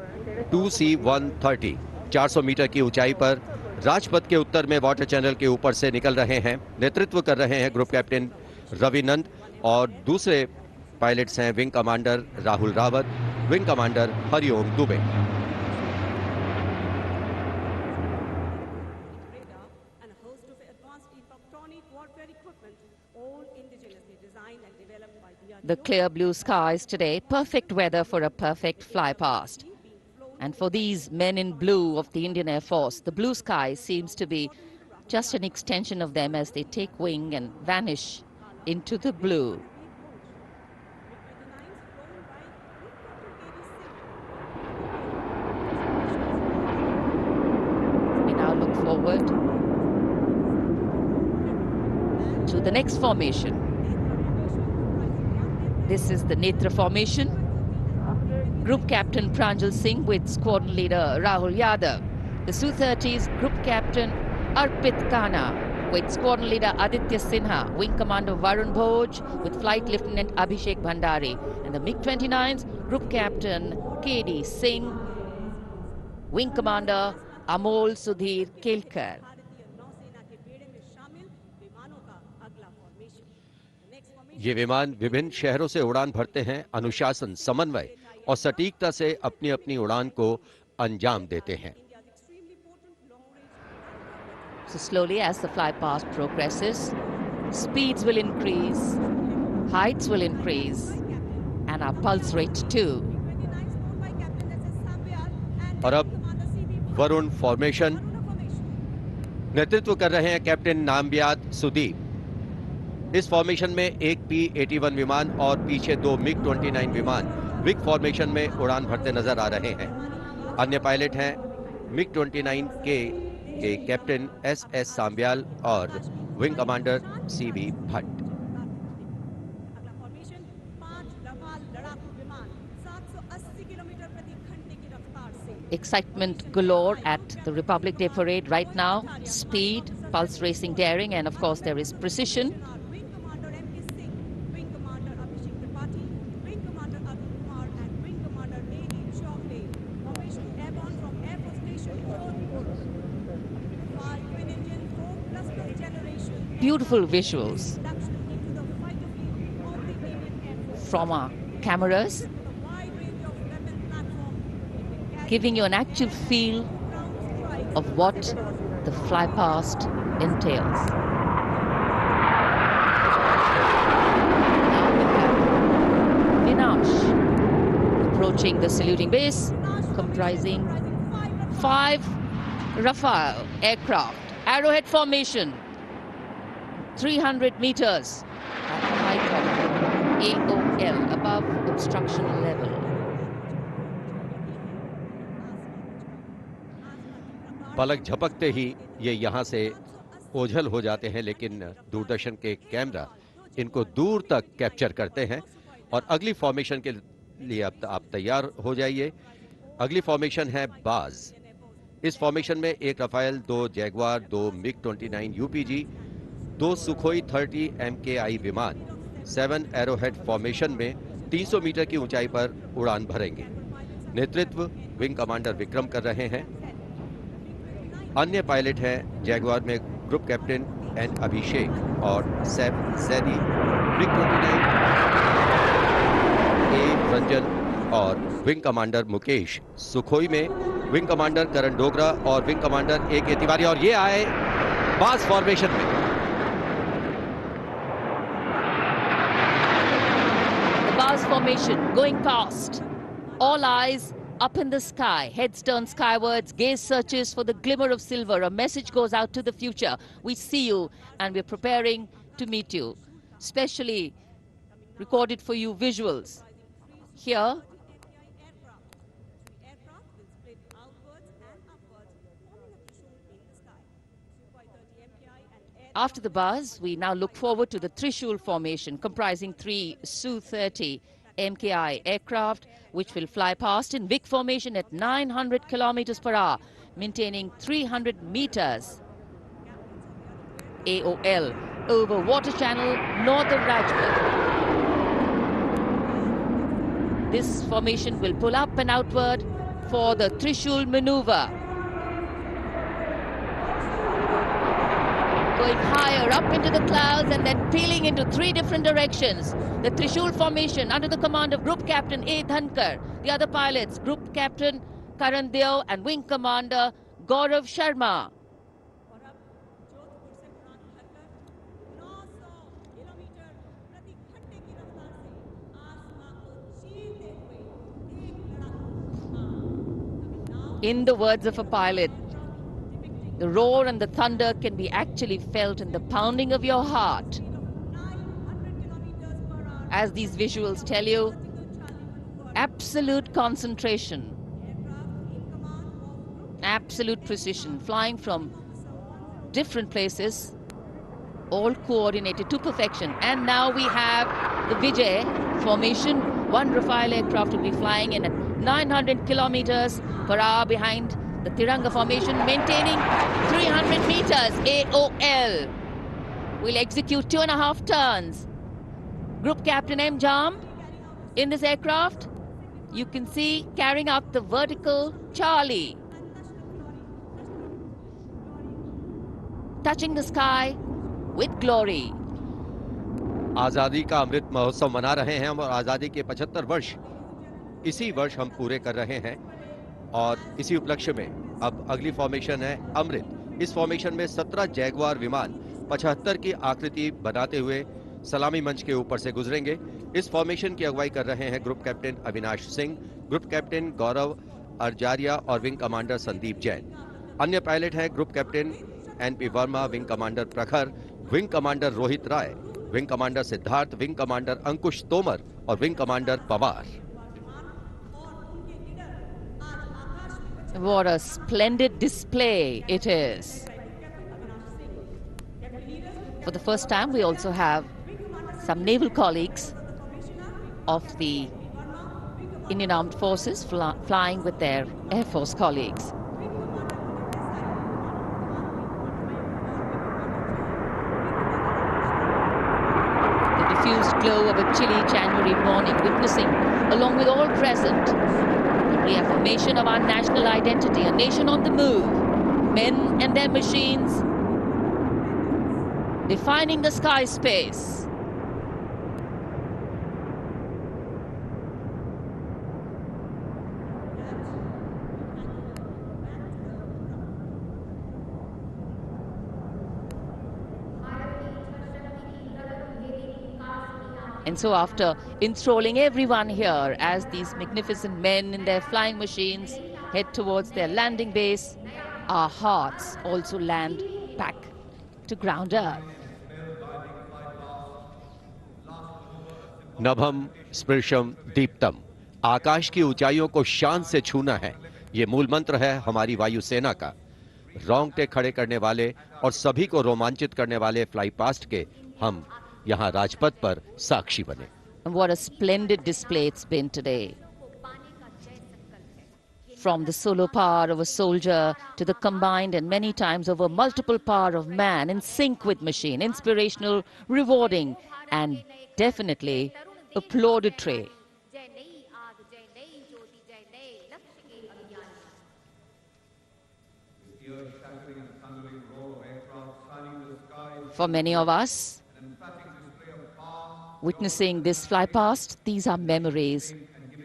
2C-130 400 metre की ऊंचाई पर राजपथ के उत्तर में वाटर चैनल के ऊपर से निकल रहे हैं। नेतृत्व कर रहे हैं ग्रुप कैप्टन रविनंद और दूसरे पायलट्स हैं wing commander Rahul Rawat, wing commander Hariom Dubey. The clear blue skies today, perfect weather for a perfect fly past. And for these men in blue of the Indian Air Force, the blue sky seems to be just an extension of them as they take wing and vanish into the blue. We now look forward to the next formation. This is the Netra formation. Group Captain Pranjal Singh with Squadron Leader Rahul Yadav. The Su-30's Group Captain Arpit Khanna with Squadron Leader Aditya Sinha. Wing Commander Varun Bhoj with Flight Lieutenant Abhishek Bhandari. And the MiG-29's Group Captain K.D. Singh. Wing Commander Amol Sudhir Kelkar. ये विमान विभिन्न शहरों से उड़ान भरते हैं, अनुशासन, समन्वय और सटीकता से अपनी अपनी उड़ान को अंजाम देते हैं। So slowly as the fly past progresses, speeds will increase, heights will increase, and our pulse rate too. और अब वरुण फॉर्मेशन, नेतृत्व कर रहे हैं कैप्टन नामबियात सुदीप। इस फॉर्मेशन में एक P-81 विमान और पीछे 2 MiG-29 विमान विग फॉर्मेशन में उड़ान भरते नजर आ रहे हैं। अन्य पायलट हैं MiG-29 के कैप्टन S.S. सांब्याल और wing commander C.B. Bhatt. Excitement galore at the Republic Day Parade right now. Speed, pulse racing, daring, and of course there is precision. Beautiful visuals from our cameras, giving you an actual feel of what the fly past entails. Now we have Vinash approaching the saluting base, comprising 5 Rafale aircraft. Arrowhead formation, 300 meters at the height of AOL, above obstruction level. पलक झपकते ही ये यहाँ से ओझल हो जाते हैं, लेकिन दूरदर्शन के कैमरा इनको दूर तक कैप्चर करते हैं। और अगली फॉर्मेशन के लिए अब आप तैयार हो जाइए। अगली फॉर्मेशन है बाज। इस फॉर्मेशन में 1 रफाल, 2 जैगवार, 2 मिग-29 यूपीजी, 2 सुखोई 30 MKI विमान 7 एरोहेड फॉर्मेशन में 300 मीटर की ऊंचाई पर उड़ान भरेंगे। नेतृत्व विंग कमांडर विक्रम कर रहे हैं। अन्य पायलट हैं जैगवार में ग्रुप कैप्टन एन अभिषेक और सैफ जैदी, मिग-29 ए रंजन और विंग कमांडर मुकेश, सुखोई में विंग कमांडर करण डोगरा और विंग कमांडर ए के तिवारी। और ये आए बाज फॉर्मेशन में। The Baz formation going past. All eyes up in the sky, heads turned skywards, gaze searches for the glimmer of silver. A message goes out to the future. We see you and we're preparing to meet you. Specially recorded for you visuals. Here, after the buzz, we now look forward to the Trishul formation, comprising 3 Su-30 MKI aircraft, which will fly past in big formation at 900 kilometers per hour, maintaining 300 meters AOL over water channel north of Rajput. This formation will pull up and outward for the Trishul maneuver. Going higher up into the clouds and then peeling into 3 different directions. The Trishul formation under the command of Group Captain A. Dhankar. The other pilots, Group Captain Karan Deo and Wing Commander Gaurav Sharma. In the words of a pilot, the roar and the thunder can be actually felt in the pounding of your heart. As these visuals tell you, absolute concentration, absolute precision, flying from different places, all coordinated to perfection. And now we have the Vijay formation. 1 Rafale aircraft will be flying in at 900 kilometers per hour behind the Tiranga formation, maintaining 300 meters AOL. We'll execute 2.5 turns. Group Captain M. Jam in this aircraft, you can see carrying out the vertical Charlie, touching the sky with glory. आजादी का अमृत महोत्सव मना रहे हैं हम और आजादी के 75 वर्ष इसी वर्ष हम पूरे कर रहे हैं। और इसी उपलक्ष्य में अब अगली फॉर्मेशन है अमृत। इस फॉर्मेशन में 17 जैगवार विमान 75 की आकृति बनाते हुए सलामी मंच के ऊपर से गुजरेंगे। इस फॉर्मेशन की अगुवाई कर रहे हैं group captain Avinash Singh, group captain Gaurav Arjaria और विंग कमांडर संदीप जैन। अन्य पायलट हैं group captain NP Verma, wing commander Prakhar, wing commander Rohit Rai, wing commander Siddharth, wing commander Ankush Tomar और wing commander Pawar. What a splendid display it is. For the first time, we also have some naval colleagues of the Indian Armed Forces flying with their Air Force colleagues. The diffused glow of a chilly January morning, witnessing, along with all present, the reaffirmation of our national identity, a nation on the move, men and their machines, defining the sky space. And so after enthralling everyone here as these magnificent men in their flying machines head towards their landing base, our hearts also land back to ground earth. नभम स्पृशम Deeptam, आकाश की ऊंचाइयों को शान से छूना है, ये मूल मंत्र है हमारी वायुसेना का। रोंगटे खड़े करने वाले और सभी को रोमांचित करने वाले फ्लाई पास्ट के हम यहां राजपथ पर साक्षी बने। And what a splendid display it's been today. From the solo power of a soldier to the combined and many times over multiple power of man in sync with machine, inspirational, rewarding, and definitely applauditory. For many of us, witnessing this fly past, these are memories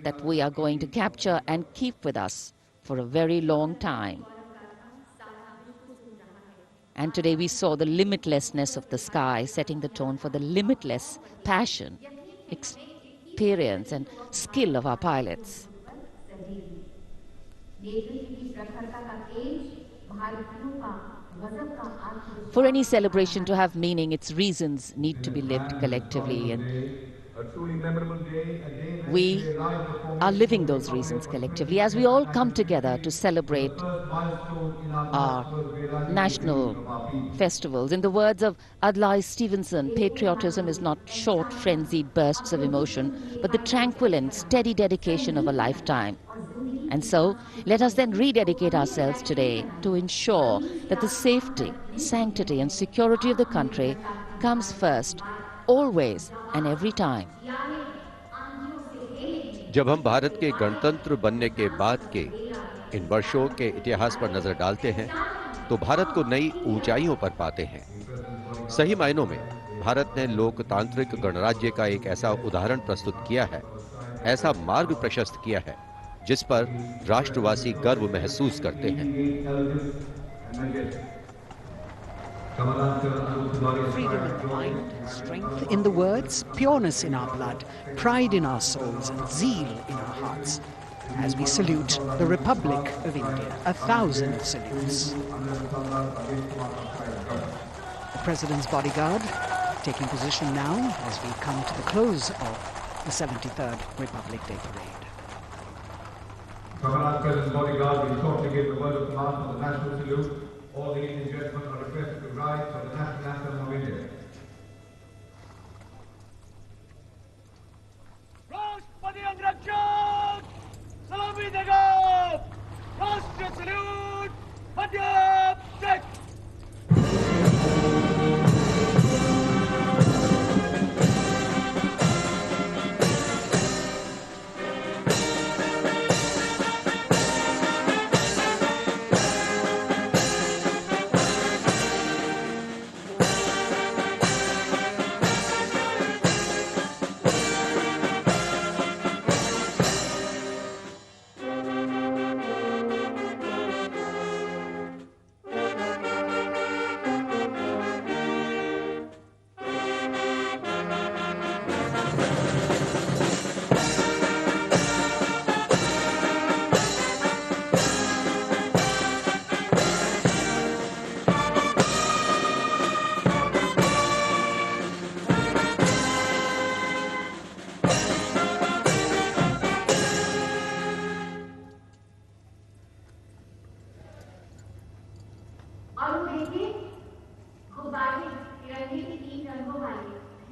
that we are going to capture and keep with us for a very long time. And today we saw the limitlessness of the sky, setting the tone for the limitless passion, experience and skill of our pilots. For any celebration to have meaning, its reasons need to be lived collectively, and we are living those reasons collectively as we all come together to celebrate our national festivals. In the words of Adlai Stevenson, patriotism is not short, frenzied bursts of emotion, but the tranquil and steady dedication of a lifetime. And so, let us then rededicate ourselves today to ensure that the safety, sanctity and security of the country comes first, always and every time. जब हम भारत के गणतंत्र बनने के बाद के इन वर्षों के इतिहास पर नजर डालते हैं, तो भारत को नई ऊंचाइयों पर पाते हैं। सही मायनों में भारत ने लोकतांत्रिक गणराज्य का एक ऐसा उदाहरण प्रस्तुत किया है, ऐसा मार्ग प्रशस्त किया है, जिस पर राष्ट्रवासी गर्व महसूस करते हैं। Freedom in the mind, strength in the words, pureness in our blood, pride in our souls and zeal in our hearts. As we salute the Republic of India, 1,000 salutes. The President's bodyguard taking position now as we come to the close of the 73rd Republic Day Parade. President's bodyguard will shortly give the word of command for the national salute. All the Indian gentlemen are requested to rise for the national anthem of India. राष्ट्रपति अंगरक्षक सलामी देगा। राष्ट्रीय salute मध्य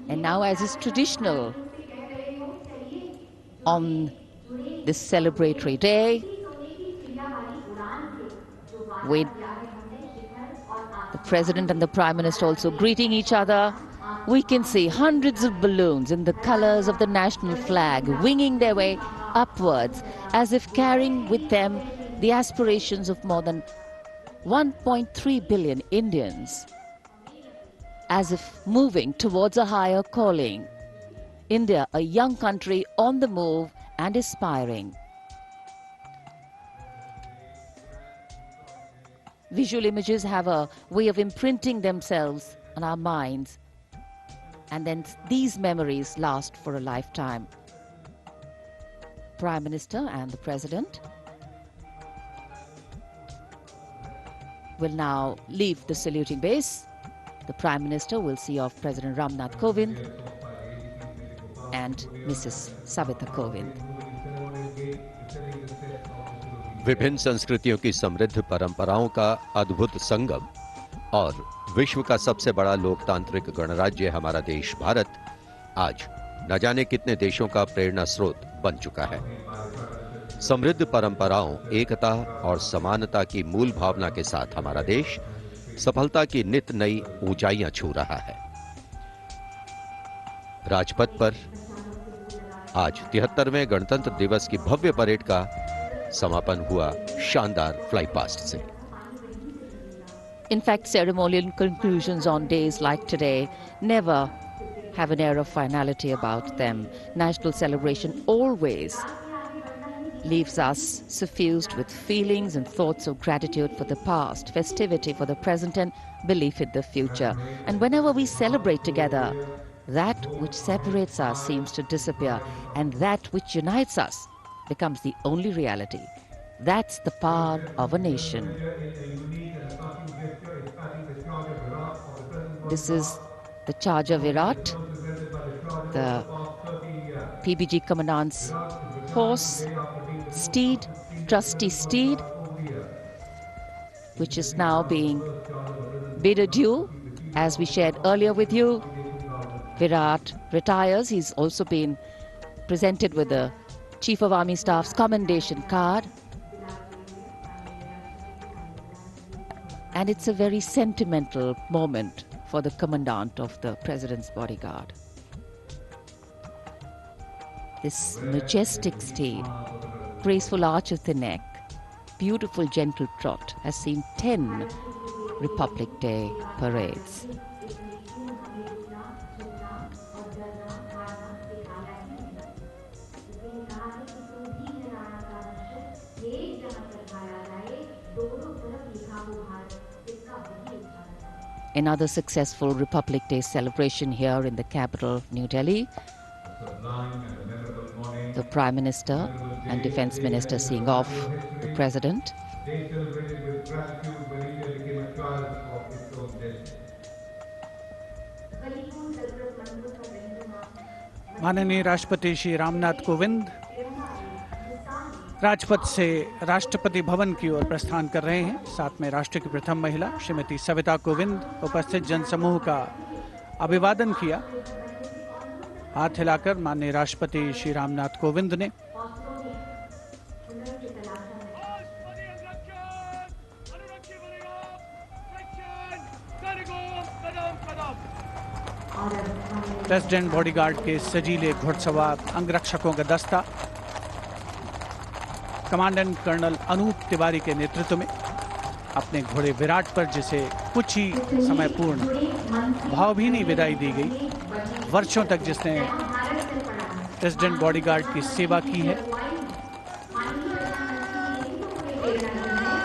And now, as is traditional on this celebratory day, with the President and the Prime Minister also greeting each other, we can see hundreds of balloons in the colors of the national flag winging their way upwards as if carrying with them the aspirations of more than 1.3 billion Indians, as if moving towards a higher calling. India, a young country on the move and aspiring. Visual images have a way of imprinting themselves on our minds And then these memories last for a lifetime. Prime Minister and the President will now leave the saluting base. The Prime Minister will see off President Ramnath Kovind and Mrs. Savita Kovind. विभिन्न संस्कृतियों की समृद्ध परंपराओं का अद्भुत संगम और विश्व का सबसे बड़ा लोकतांत्रिक गणराज्य हमारा देश भारत आज न जाने कितने देशों का प्रेरणा स्रोत बन चुका है। समृद्ध परंपराओं, एकता और समानता की मूल भावना के साथ हमारा देश सफलता की नित नई ऊंचाइयां छू रहा है। राजपथ पर आज 73वें गणतंत्र दिवस की भव्य परेड का समापन हुआ शानदार फ्लाई पास्ट से। In fact, ceremonial conclusions on days like today never have an air of finality about them. National celebration always leaves us suffused with feelings and thoughts of gratitude for the past, festivity for the present, and belief in the future. And whenever we celebrate together, that which separates us seems to disappear, and that which unites us becomes the only reality. That's the power of a nation. This is the Charger Virat, the PBG Commandant's horse, steed, trusty steed, which is now being bid adieu. As we shared earlier with you, Virat retires. He's also been presented with the Chief of Army Staff's commendation card. And it's a very sentimental moment for the Commandant of the President's bodyguard. This majestic steed, graceful arch of the neck, beautiful gentle trot has seen 10 Republic Day parades. Another successful Republic Day celebration here in the capital, New Delhi. The Prime Minister and Defence Minister seeing off the President. माननीय राष्ट्रपति श्री रामनाथ कोविंद राजपथ से राष्ट्रपति भवन की ओर प्रस्थान कर रहे हैं। साथ में राष्ट्र की प्रथम महिला श्रीमती सविता कोविंद उपस्थित जनसमूह का अभिवादन किया। हाथ हिलाकर माननीय राष्ट्रपति श्री रामनाथ कोविंद ने प्रेसिडेंट बॉडीगार्ड के सजीले घुड़सवार अंगरक्षकों का दस्ता कमांडेंट कर्नल अनूप तिवारी के नेतृत्व में अपने घोड़े विराट पर, जिसे कुछ ही समय पूर्ण भावभीनी विदाई दी गई। वर्षों तक जिसने प्रेसिडेंट बॉडीगार्ड की सेवा की है,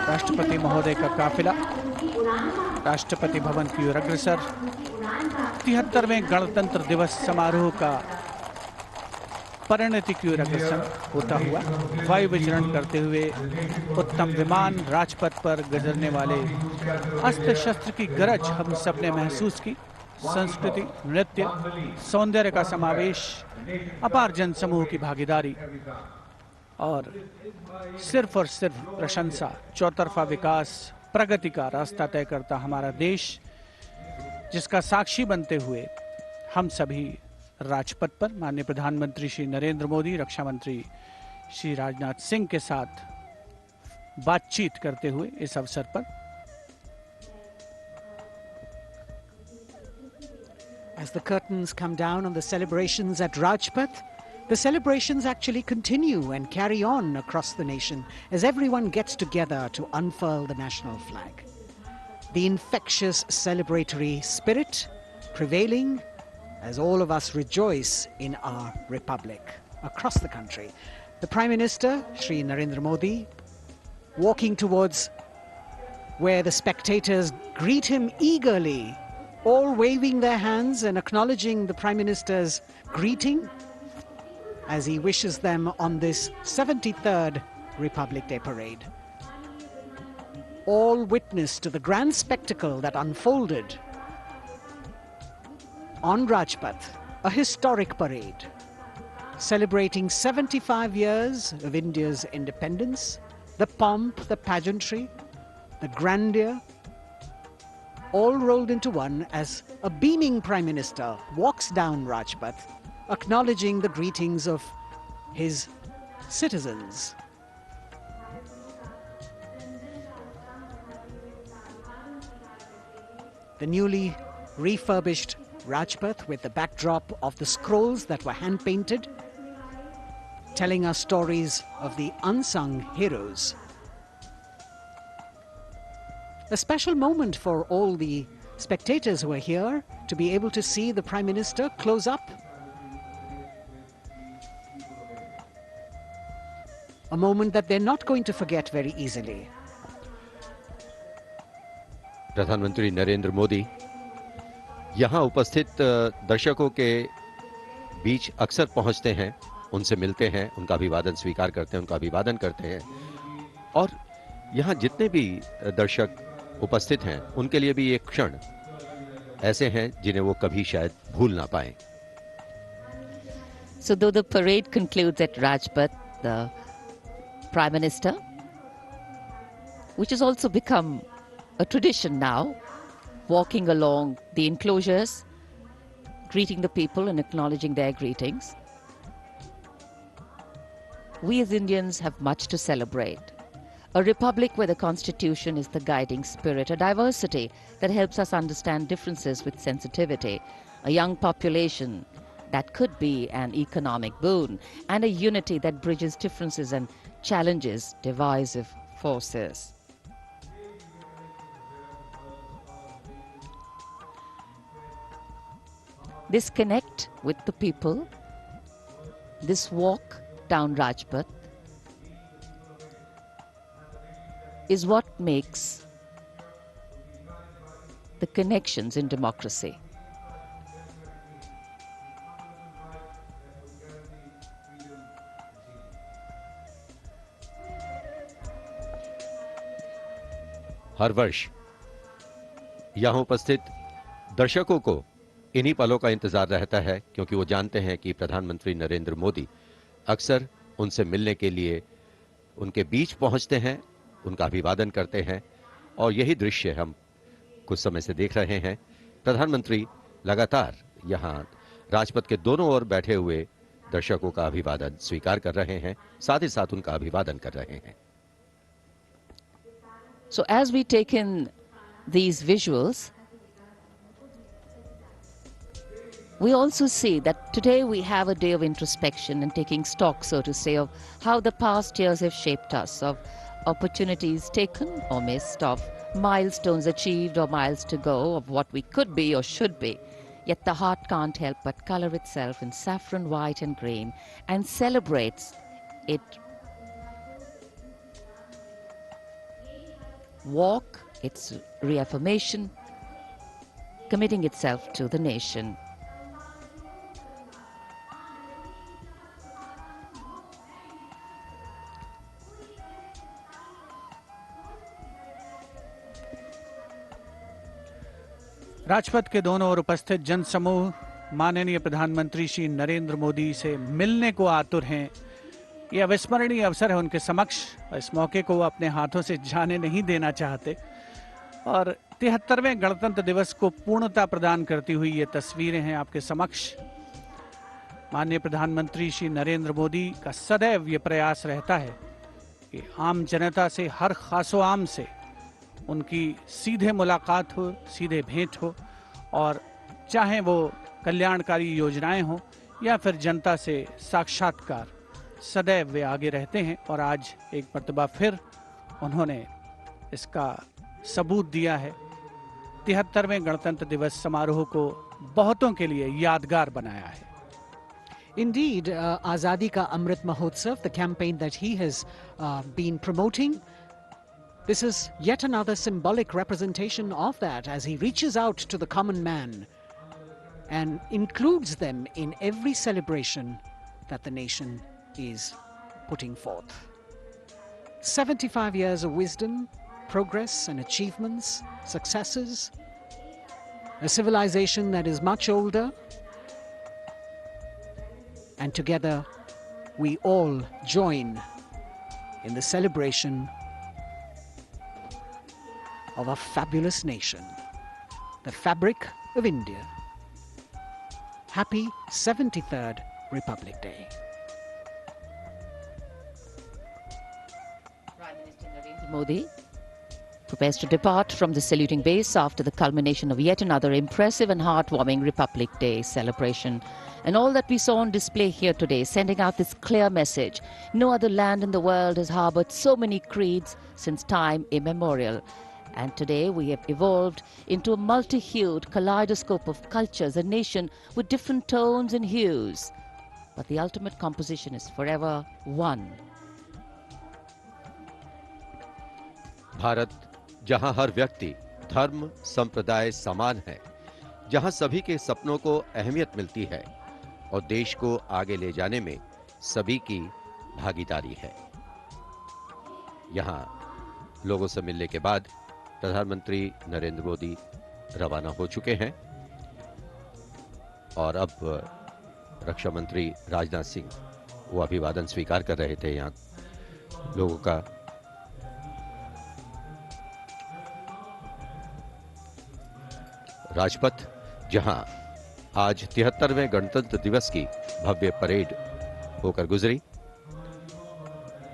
राष्ट्रपति महोदय का काफिला राष्ट्रपति भवन की ओर अग्रसर 73वें गणतंत्र दिवस समारोह का परिणति की ओर अग्रसर होता हुआ वायु विचरण करते हुए उत्तम विमान राजपथ पर गुजरने वाले अस्त्र शस्त्र की गरज हम सब ने महसूस की। संस्कृति, नृत्य, सौंदर्य का समावेश, अपार जनसमूह की भागीदारी और सिर्फ प्रशंसा, चौतरफा विकास, प्रगति का रास्ता तय करता हमारा देश, जिसका साक्षी बनते हुए हम सभी राजपथ पर माननीय प्रधानमंत्री श्री नरेंद्र मोदी, रक्षा मंत्री श्री राजनाथ सिंह के साथ बातचीत करते हुए इस अवसर पर As the curtains come down on the celebrations at Rajpath, the celebrations actually continue and carry on across the nation as everyone gets together to unfurl the national flag. The infectious celebratory spirit prevailing as all of us rejoice in our republic across the country. The Prime Minister, Shri Narendra Modi, walking towards where the spectators greet him eagerly all waving their hands and acknowledging the Prime Minister's greeting as he wishes them on this 73rd Republic Day parade. All witness to the grand spectacle that unfolded on Rajpath, a historic parade celebrating 75 years of India's independence, the pomp, the pageantry, the grandeur, all rolled into one as a beaming Prime Minister walks down Rajpath, acknowledging the greetings of his citizens. The newly refurbished Rajpath with the backdrop of the scrolls that were hand-painted, telling us stories of the unsung heroes. A special moment for all the spectators who are here to be able to see the Prime Minister close up. A moment that they're not going to forget very easily. प्रधानमंत्री नरेंद्र मोदी यहाँ उपस्थित दर्शकों के बीच अक्सर पहुंचते हैं, उनसे मिलते हैं, उनका अभिवादन स्वीकार करते हैं, उनका अभिवादन करते हैं और यहाँ जितने भी दर्शक उपस्थित हैं उनके लिए भी एक क्षण ऐसे हैं जिन्हें वो कभी शायद भूल ना पाएं। So though the parade concludes at Rajpath, the Prime Minister, which has also become a tradition now, walking along the enclosures, greeting the people and acknowledging their greetings. We as Indians have much to celebrate. A republic where the Constitution is the guiding spirit, a diversity that helps us understand differences with sensitivity, a young population that could be an economic boon, and a unity that bridges differences and challenges divisive forces. This connect with the people, this walk down Rajpath, is what makes the connections in democracy. हर वर्ष यहाँ उपस्थित दर्शकों को इन्हीं पलों का इंतजार रहता है क्योंकि वो जानते हैं कि प्रधानमंत्री नरेंद्र मोदी अक्सर उनसे मिलने के लिए उनके बीच पहुंचते हैं, उनका अभिवादन करते हैं और यही दृश्य हम कुछ समय से देख रहे हैं। प्रधानमंत्री लगातार यहाँ राजपथ के दोनों ओर बैठे हुए दर्शकों का अभिवादन स्वीकार कर रहे हैं, साथ ही साथ उनका अभिवादन कर रहे हैं। So as we take in these visuals, we also see that today we have a day of introspection and taking stock, so to say, of how the past years have shaped us, of opportunities taken or missed, of milestones achieved or miles to go, of what we could be or should be. Yet the heart can't help but color itself in saffron, white and green and celebrates it. Walk, its reaffirmation, committing itself to the nation. Rajpath के दोनों ओर उपस्थित जनसमूह माननीय प्रधानमंत्री श्री नरेंद्र मोदी से मिलने को आतुर हैं। यह अविस्मरणीय अवसर है उनके समक्ष। इस मौके को वो अपने हाथों से जाने नहीं देना चाहते और 73वें गणतंत्र दिवस को पूर्णता प्रदान करती हुई ये तस्वीरें हैं आपके समक्ष। माननीय प्रधानमंत्री श्री नरेंद्र मोदी का सदैव ये प्रयास रहता है कि आम जनता से, हर खासो आम से उनकी सीधे मुलाकात हो, सीधे भेंट हो और चाहे वो कल्याणकारी योजनाएं हो या फिर जनता से साक्षात्कार, सदैव वे आगे रहते हैं और आज एक मर्तबा फिर उन्होंने इसका सबूत दिया है। 73वें गणतंत्र दिवस समारोह को बहुतों के लिए यादगार बनाया है। Indeed, Azadi Ka Amrit Mahotsav, the campaign that he has been promoting, This is yet another symbolic representation of that as he reaches out to the common man and includes them in every celebration that the nation is putting forth. 75 years of wisdom, progress and achievements, successes, a civilization that is much older, and together we all join in the celebration of a fabulous nation, the fabric of India. Happy 73rd Republic Day. Prime Minister Narendra Modi prepares to depart from the saluting base after the culmination of yet another impressive and heartwarming Republic Day celebration. And all that we saw on display here today, sending out this clear message: no other land in the world has harbored so many creeds since time immemorial. And today we have evolved into a multi-hued kaleidoscope of cultures, a nation with different tones and hues. But the ultimate composition is forever one. Bharat जहां हर व्यक्ति, धर्म, संप्रदाय समान है, जहां सभी के सपनों को अहमियत मिलती है और देश को आगे ले जाने में सभी की भागीदारी है। यहां लोगों से मिलने के बाद प्रधानमंत्री नरेंद्र मोदी रवाना हो चुके हैं और अब रक्षा मंत्री राजनाथ सिंह वो अभिवादन स्वीकार कर रहे थे यहां लोगों का। राजपथ जहां आज 73वें गणतंत्र दिवस की भव्य परेड होकर गुजरी,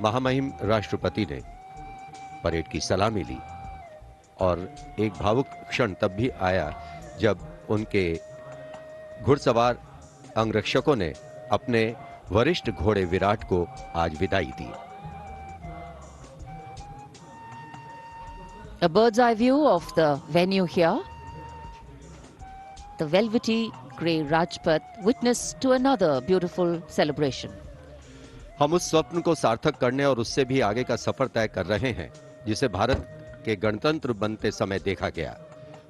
महामहिम राष्ट्रपति ने परेड की सलामी ली और एक भावुक क्षण तब भी आया जब उनके घुड़सवार अंगरक्षकों ने अपने वरिष्ठ घोड़े विराट को आज विदाई दी। A bird's eye view of the venue here. The velvety grey Rajpath witness to another beautiful celebration. हम उस स्वप्न को सार्थक करने और उससे भी आगे का सफर तय कर रहे हैं जिसे भारत के गणतंत्र बनते समय देखा गया।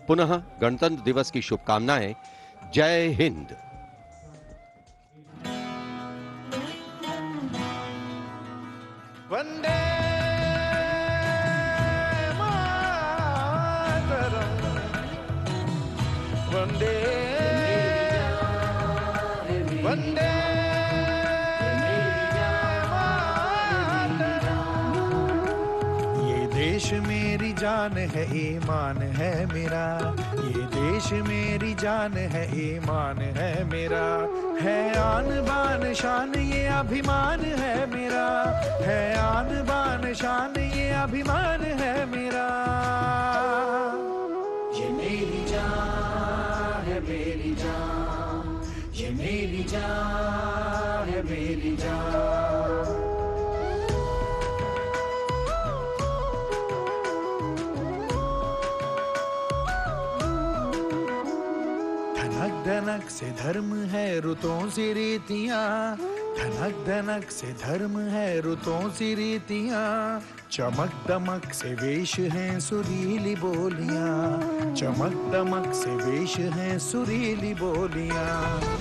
पुनः गणतंत्र दिवस की शुभकामनाएं। जय हिंद। वंदे मातरम, वंदे वंदे देश मेरी जान है, ईमान है मेरा, ये देश मेरी जान है, ईमान है मेरा, है आन बान शान ये अभिमान है मेरा, है आन बान शान ये अभिमान है मेरा। ये मेरी जान है, मेरी जान, ये मेरी जान है, मेरी जान। धनक से धर्म है रुतों सी रीतियां, धनक धनक से धर्म है रुतों सी रीतियां, चमक दमक से वेश हैं सुरीली बोलियां, चमक दमक से वेश हैं सुरीली बोलियां।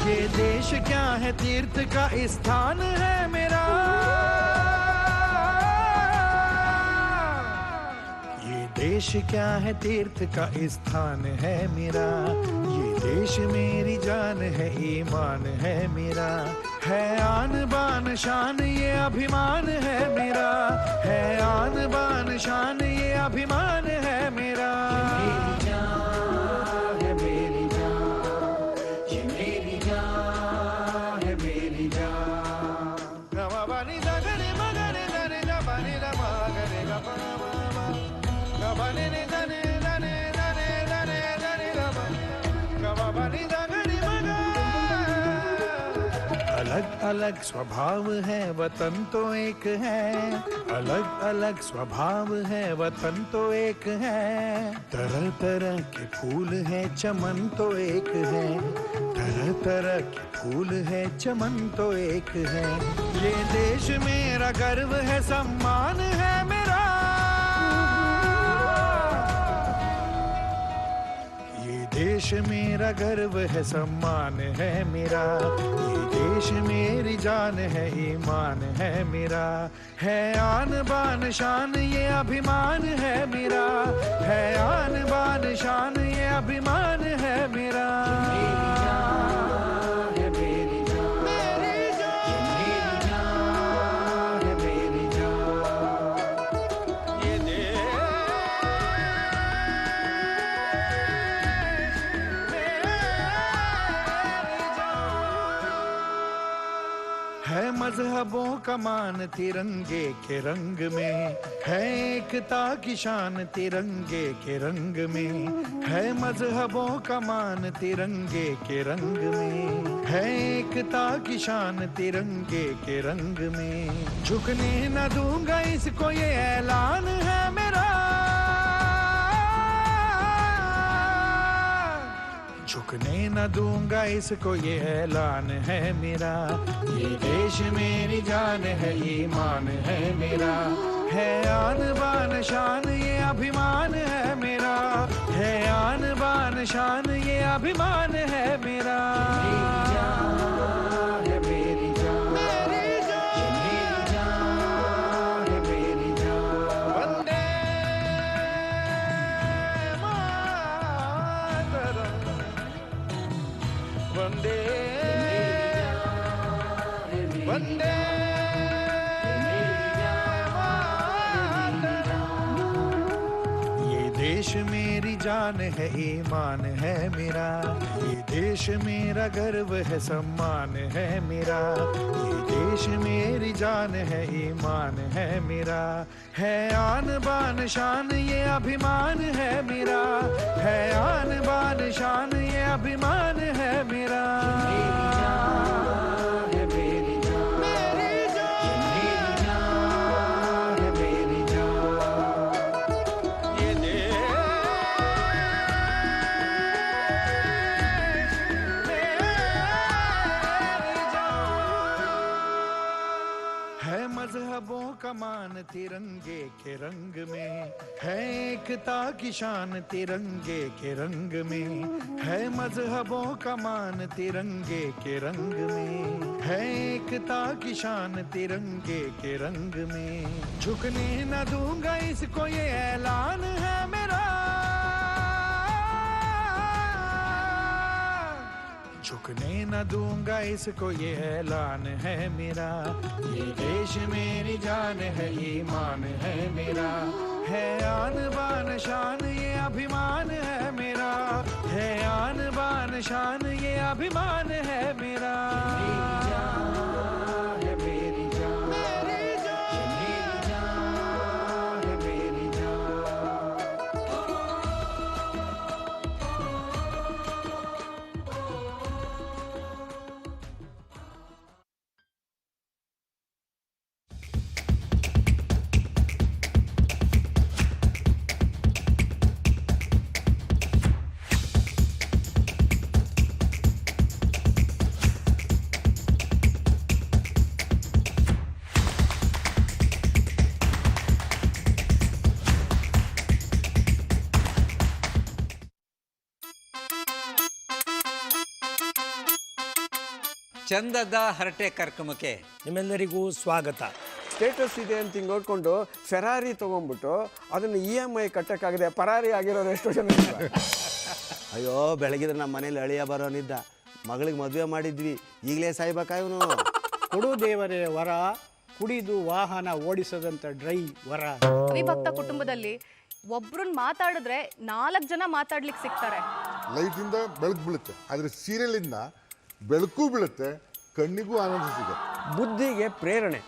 ये देश क्या है तीर्थ का स्थान है मेरा, ये देश क्या है तीर्थ का स्थान है मेरा, ये देश मेरी जान है, ईमान है मेरा, है आन बान शान ये अभिमान है मेरा, है आन बान शान ये अभिमान है मेरा। ये मेरी जान है, मेरी जान, ये मेरी जान है, मेरी जान। गवाबानी दगरे मगरे दरे गबानी दमागरे गबामा, गबानी ने दने दने दने दने दने गबानी, गवाबानी दगरे मगरे। अलग अलग स्वभाव है वतन तो एक है, अलग अलग स्वभाव है वतन तो एक है, तरह तरह के फूल है चमन तो एक है, तरह तरह के फूल है चमन तो एक है। ये देश मेरा गर्व है सम्मान है मेरा, देश मेरा गर्व है, सम्मान है मेरा, ये देश मेरी जान है, ईमान है मेरा, है आन बान शान ये अभिमान है मेरा, है आन बान शान ये अभिमान है मेरा। है मजहबों का मान तिरंगे के रंग में, है एकता की शान तिरंगे के रंग में, है मजहबों का मान तिरंगे के रंग में, है एकता की शान तिरंगे के रंग में। झुकने न दूंगा इसको ये ऐलान है मेरा, झुकने न दूंगा इसको ये ऐलान है मेरा, ये देश मेरी जान है, ईमान है मेरा, है आन बान शान ये अभिमान है मेरा, है आन बान शान ये अभिमान है मेरा। वंदे ये देश मेरी जान है, ईमान है मेरा, ये देश मेरा गर्व है, सम्मान है मेरा, ये देश मेरी जान है, ईमान है मेरा, है आन बान शान ये अभिमान है मेरा, है आन बान शान ये अभिमान है मेरा। मजहबों का मान तिरंगे के रंग में, है एकता की शान तिरंगे के रंग में, है मजहबों का मान तिरंगे के रंग में, है एकता की शान तिरंगे के रंग में। झुकने न दूंगा इसको ये ऐलान है मेरा, झुकने न दूंगा इसको ये ऐलान है मेरा, ये देश मेरी जान है, ईमान है मेरा, है आन बान शान ये अभिमान है मेरा, है आन बान शान ये अभिमान है मेरा। ಚಂದದ ಹರಟೆ ಕಾರ್ಯಕ್ರಮಕ್ಕೆ ನಿಮ್ಮೆಲ್ಲರಿಗೂ ಸ್ವಾಗತ. ಸ್ಟೇಟಸ್ ಇದೆ ಅಂತ ಹಿಂಗೆ ನೋಡ್ಕೊಂಡು ಫೆರಾರಿ ತೊಗೊಂಡ್ಬಿಟ್ಟು ಅದನ್ನು EMI ಕಟ್ಟಕ್ಕಾಗದೆ ಪರಾರಿ ಆಗಿರೋರು ಎಷ್ಟೋ ಜನ ಇದ್ದಾರೆ. ಅಯ್ಯೋ ಬೆಳಗಿದ್ರೆ ನಮ್ಮ ಮನೇಲಿ ಅಳಿಯ ಬರೋನಿದ್ದ, ಮಗಳಿಗೆ ಮದುವೆ ಮಾಡಿದ್ವಿ, ಈಗಲೇ ಸಾಯ್ಬೇಕಾ ಇವನು. ಕೊಡು ದೇವರೇ ವರ, ಕುಡಿದು ವಾಹನ ಓಡಿಸದಂತ ಡ್ರೈವರ. ವಿಭಕ್ತ ಕುಟುಂಬದಲ್ಲಿ ಒಬ್ರನ್ನ ಮಾತಾಡಿದ್ರೆ 4 ಜನ ಮಾತಾಡ್ಲಿಕ್ಕೆ ಸಿಗ್ತಾರೆ. ಲೈಟಿಂದ ಬೆಳಕು ಬೀಳುತ್ತೆ, ಆದರೆ ಸೀರಿಯಲಿಂದ ಬೆಳಕು ಬೀಳುತ್ತೆ, ಕಣ್ಣಿಗೂ ಆನಂದ ಸಿಗುತ್ತೆ. ಬುದ್ಧಿಗೆ ಪ್ರೇರಣೆ,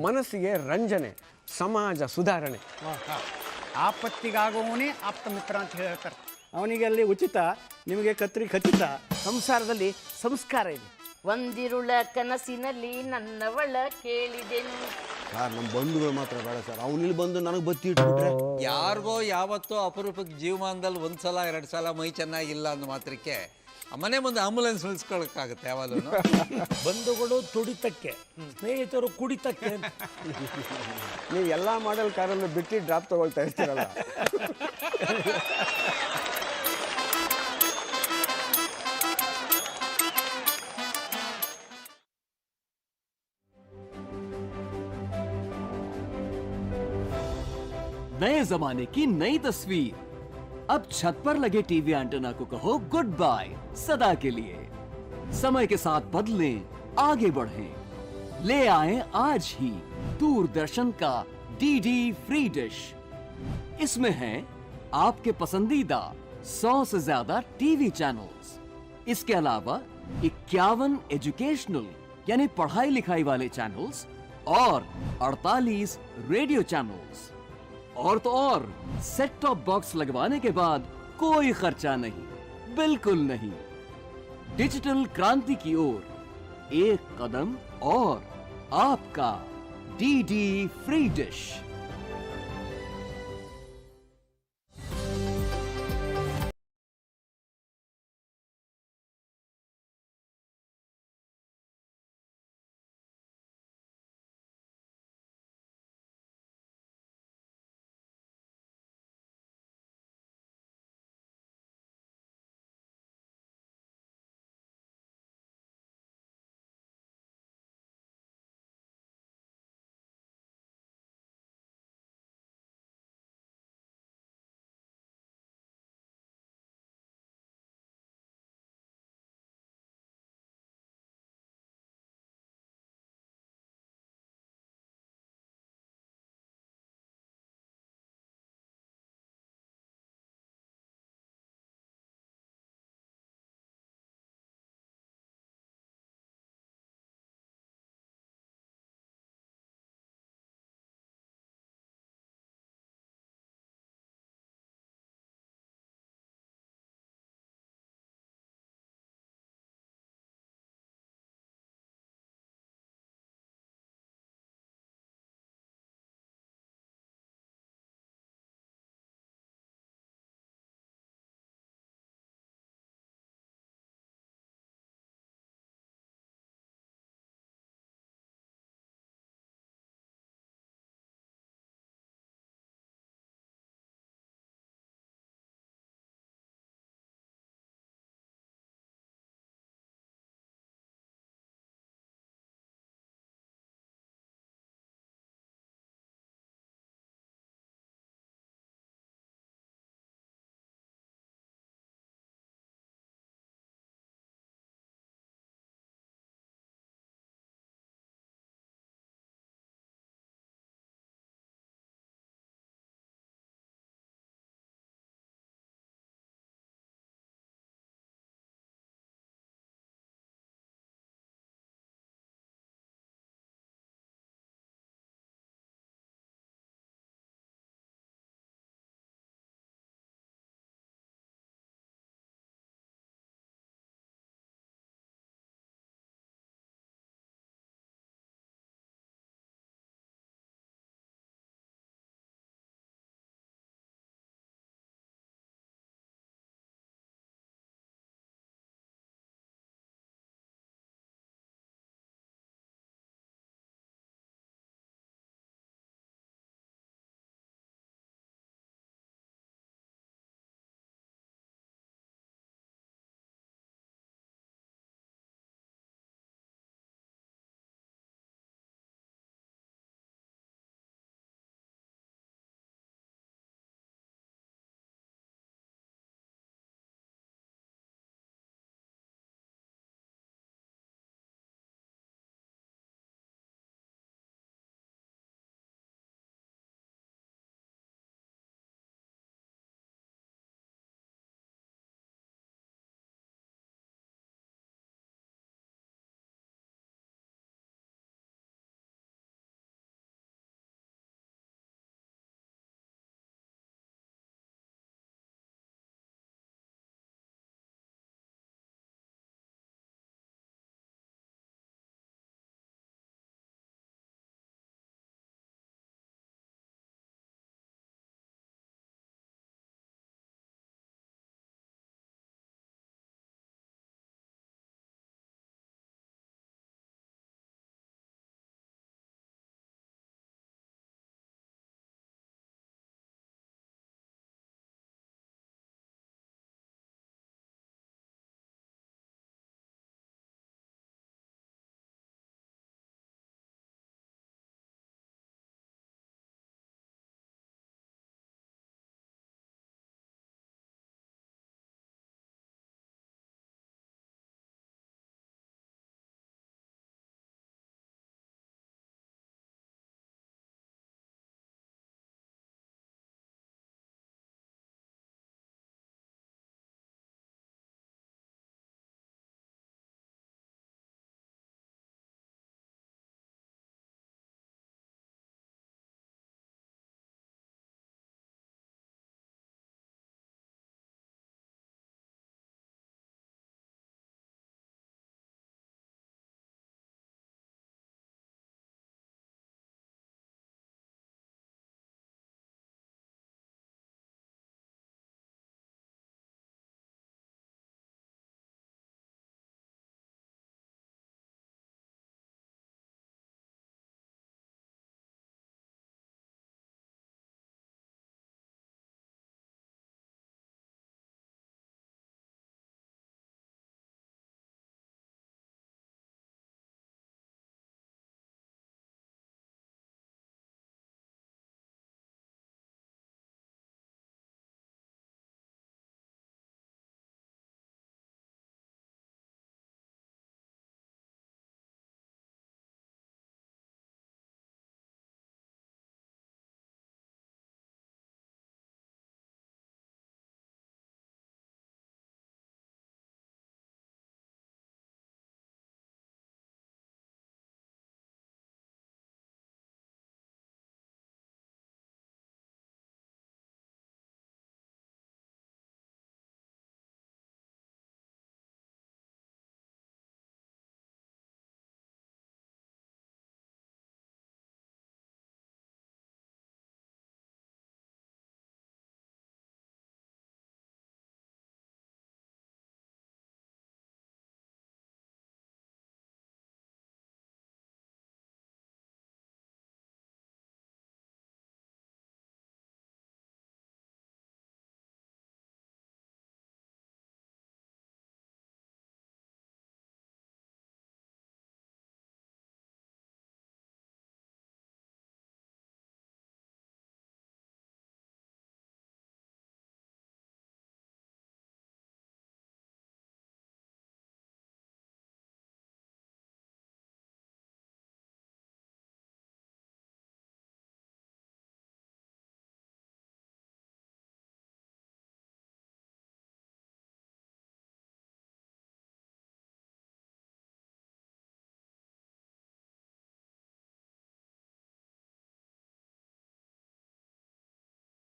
ಮನಸ್ಸಿಗೆ ರಂಜನೆ, ಸಮಾಜ ಸುಧಾರಣೆ. ಆಪತ್ತಿಗಾಗುವವನೇ ಆಪ್ತ ಮಿತ್ರ ಅಂತ ಹೇಳ್ತಾರೆ. ಅವನಿಗೆ ಅಲ್ಲಿ ಉಚಿತ, ನಿಮಗೆ ಕತ್ರಿ ಖಚಿತ. ಸಂಸಾರದಲ್ಲಿ ಸಂಸ್ಕಾರ ಇದೆ. ಒಂದಿರುಳ ಕನಸಿನಲ್ಲಿ ನನ್ನವಳ ಕೇಳಿದೆನು. ಸರ್ ನಮ್ಮ ಬಂಧುಗಳು ಮಾತ್ರ ಬೇಡ ಸರ್, ಅವನಿಲ್ಲಿ ಬಂದು ನನಗೆ ಬತ್ತಿ ಇಟ್ಬಿಟ್ರೆ. ಯಾರಿಗೋ ಯಾವತ್ತೋ ಅಪರೂಪಕ್ಕೆ ಜೀವಮಾನದಲ್ಲಿ 1 ಸಲ 2 ಸಲ ಮೈ ಚೆನ್ನಾಗಿಲ್ಲ ಅನ್ನೋ ಮಾತ್ರಕ್ಕೆ ಮನೆ ಮುಂದೆ ಆಂಬುಲೆನ್ಸ್ ನಿಲ್ಸ್ಕೊಳಕ್ಕಾಗುತ್ತೆ ಯಾವಾಗಲೂ. ಬಂಧುಗಳು ತುಡಿತಕ್ಕೆ, ಸ್ನೇಹಿತರು ಕುಡಿತಕ್ಕೆ. ನೀವು ಎಲ್ಲ ಮಾಡೆಲ್ ಕಾರಲ್ಲೂ ಬಿಟ್ಟು ಡ್ರಾಪ್ ತಗೊಳ್ತಾ ಇರ್ತೀರಲ್ಲ. नए जमाने की नई तस्वीर। अब छत पर लगे टीवी एंटेना को कहो गुड बाय सदा के लिए। समय के साथ बदलें, आगे बढ़ें। ले आएं आज ही दूरदर्शन का डीडी फ्री डिश। इसमें हैं आपके पसंदीदा 100 से ज्यादा टीवी चैनल्स। इसके अलावा 51 एजुकेशनल यानी पढ़ाई लिखाई वाले चैनल्स और 48 रेडियो चैनल्स। और तो और सेट टॉप बॉक्स लगवाने के बाद कोई खर्चा नहीं, बिल्कुल नहीं। डिजिटल क्रांति की ओर एक कदम और आपका डीडी फ्री डिश।